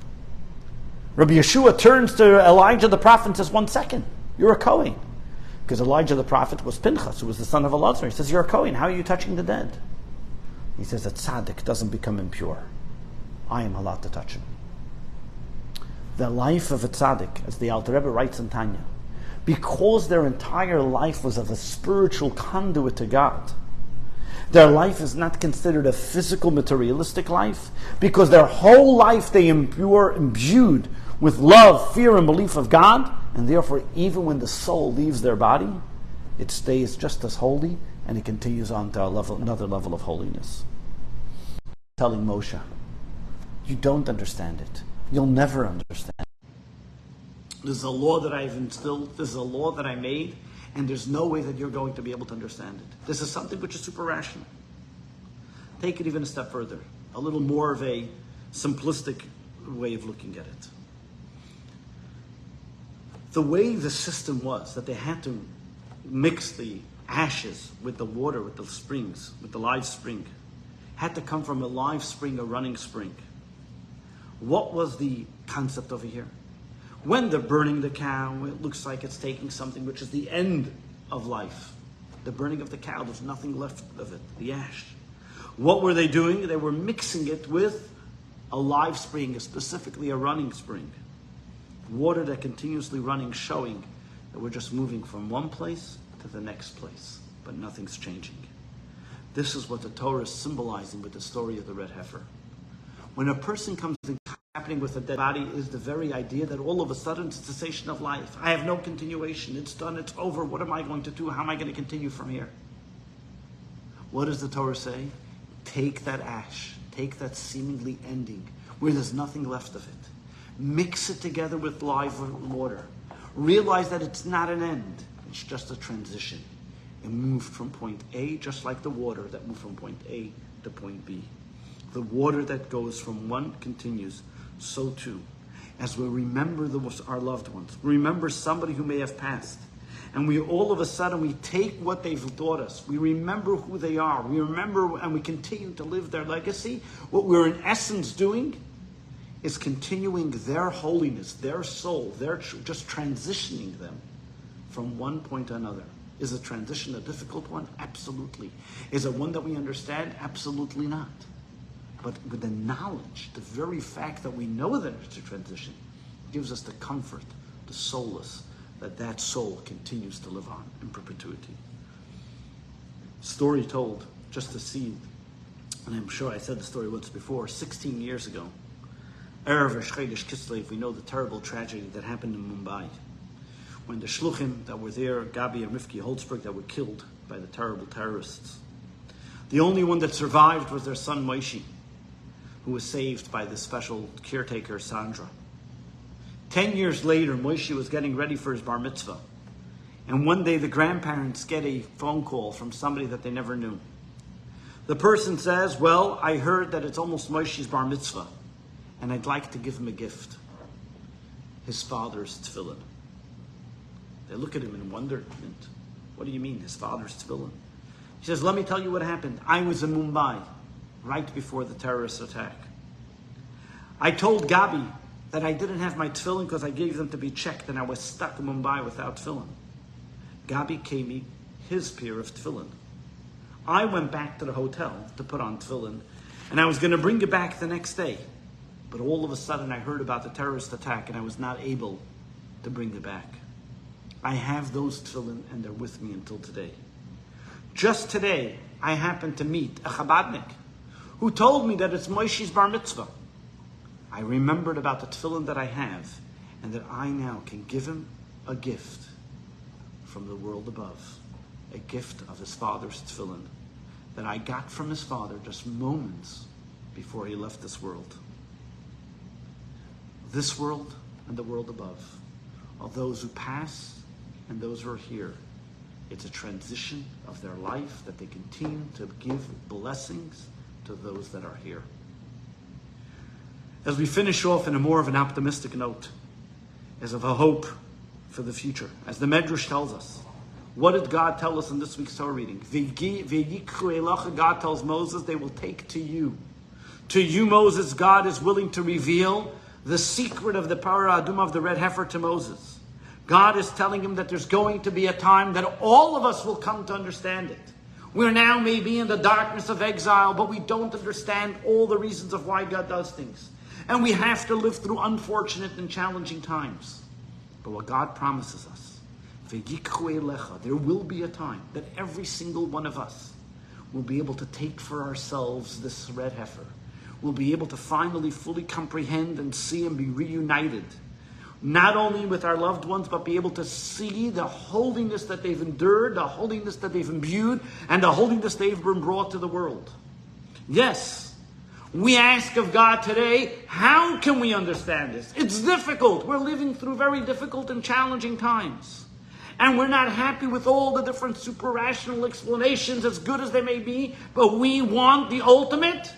Rabbi Yeshua turns to Elijah the prophet and says, 1 second, you're a Kohen. Because Elijah the prophet was Pinchas, who was the son of Elazar. He says, you're a Kohen, how are you touching the dead? He says, a tzaddik doesn't become impure. I am allowed to touch him. The life of a tzaddik, as the Alter Rebbe writes in Tanya, because their entire life was of a spiritual conduit to God, their life is not considered a physical, materialistic life, because their whole life they imbued with love, fear, and belief of God, and therefore even when the soul leaves their body, it stays just as holy, and it continues on to another level of holiness. Telling Moshe, you don't understand it. You'll never understand it. This is a law that I've instilled, this is a law that I made, and there's no way that you're going to be able to understand it. This is something which is super rational. Take it even a step further, a little more of a simplistic way of looking at it. The way the system was, that they had to mix the ashes with the water, with the springs, with the live spring, had to come from a live spring, a running spring. What was the concept over here? When they're burning the cow, it looks like it's taking something which is the end of life. The burning of the cow, there's nothing left of it, the ash. What were they doing? They were mixing it with a live spring, specifically a running spring. Water that continuously running, showing that we're just moving from one place to the next place, but nothing's changing. This is what the Torah is symbolizing with the story of the Red Heifer. When a person comes in happening with a dead body is the very idea that all of a sudden it's a cessation of life. I have no continuation. It's done. It's over. What am I going to do? How am I going to continue from here? What does the Torah say? Take that ash. Take that seemingly ending where there's nothing left of it. Mix it together with live water. Realize that it's not an end. It's just a transition. It moved from point A, just like the water that moved from point A to point B. The water that goes from one continues, so too. As we remember our loved ones, remember somebody who may have passed, and we all of a sudden we take what they've taught us. We remember who they are. We remember and we continue to live their legacy. What we're in essence doing is continuing their holiness, their soul, just transitioning them from one point to another. Is a transition a difficult one? Absolutely. Is it one that we understand? Absolutely not. But with the knowledge, the very fact that we know that it's a transition, gives us the comfort, the solace, that soul continues to live on in perpetuity. Story told, just to see, and I'm sure I said the story once before, 16 years ago, Erev Chodesh Kislev, we know the terrible tragedy that happened in Mumbai, when the shluchim that were there, Gabi and Rivki Holzberg, that were killed by the terrible terrorists. The only one that survived was their son Moshe, who was saved by the special caretaker Sandra. 10 years later, Moshe was getting ready for his bar mitzvah. And one day the grandparents get a phone call from somebody that they never knew. The person says, well, I heard that it's almost Moshe's bar mitzvah, and I'd like to give him a gift. His father's tefillin. They look at him in wonderment. What do you mean, his father's tefillin? He says, let me tell you what happened. I was in Mumbai right before the terrorist attack. I told Gabi that I didn't have my tefillin because I gave them to be checked, and I was stuck in Mumbai without tefillin. Gabi gave me his pair of tefillin. I went back to the hotel to put on tefillin, and I was going to bring it back the next day. But all of a sudden I heard about the terrorist attack, and I was not able to bring it back. I have those tefillin, and they're with me until today. Just today, I happened to meet a Chabadnik who told me that it's Moshe's bar mitzvah. I remembered about the tefillin that I have, and that I now can give him a gift from the world above, a gift of his father's tefillin that I got from his father just moments before he left this world. This world and the world above are those who pass and those who are here. It's a transition of their life that they continue to give blessings to those that are here. As we finish off in a more of an optimistic note, as of a hope for the future, as the Medrash tells us, what did God tell us in this week's Torah reading? God tells Moses, they will take to you. To you, Moses, God is willing to reveal the secret of the Parah Adumah of the Red Heifer to Moses. God is telling him that there's going to be a time that all of us will come to understand it. We're now maybe in the darkness of exile, but we don't understand all the reasons of why God does things. And we have to live through unfortunate and challenging times. But what God promises us, there will be a time that every single one of us will be able to take for ourselves this red heifer. We'll be able to finally fully comprehend and see and be reunited. Not only with our loved ones, but be able to see the holiness that they've endured, the holiness that they've imbued, and the holiness they've been brought to the world. Yes, we ask of God today, how can we understand this? It's difficult. We're living through very difficult and challenging times. And we're not happy with all the different super-rational explanations, as good as they may be, but we want the ultimate,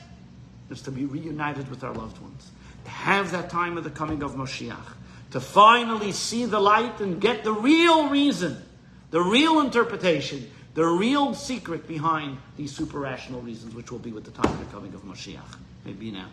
is to be reunited with our loved ones. To have that time of the coming of Moshiach. To finally see the light and get the real reason, the real interpretation, the real secret behind these super-rational reasons, which will be with the time of the coming of Moshiach. Maybe now.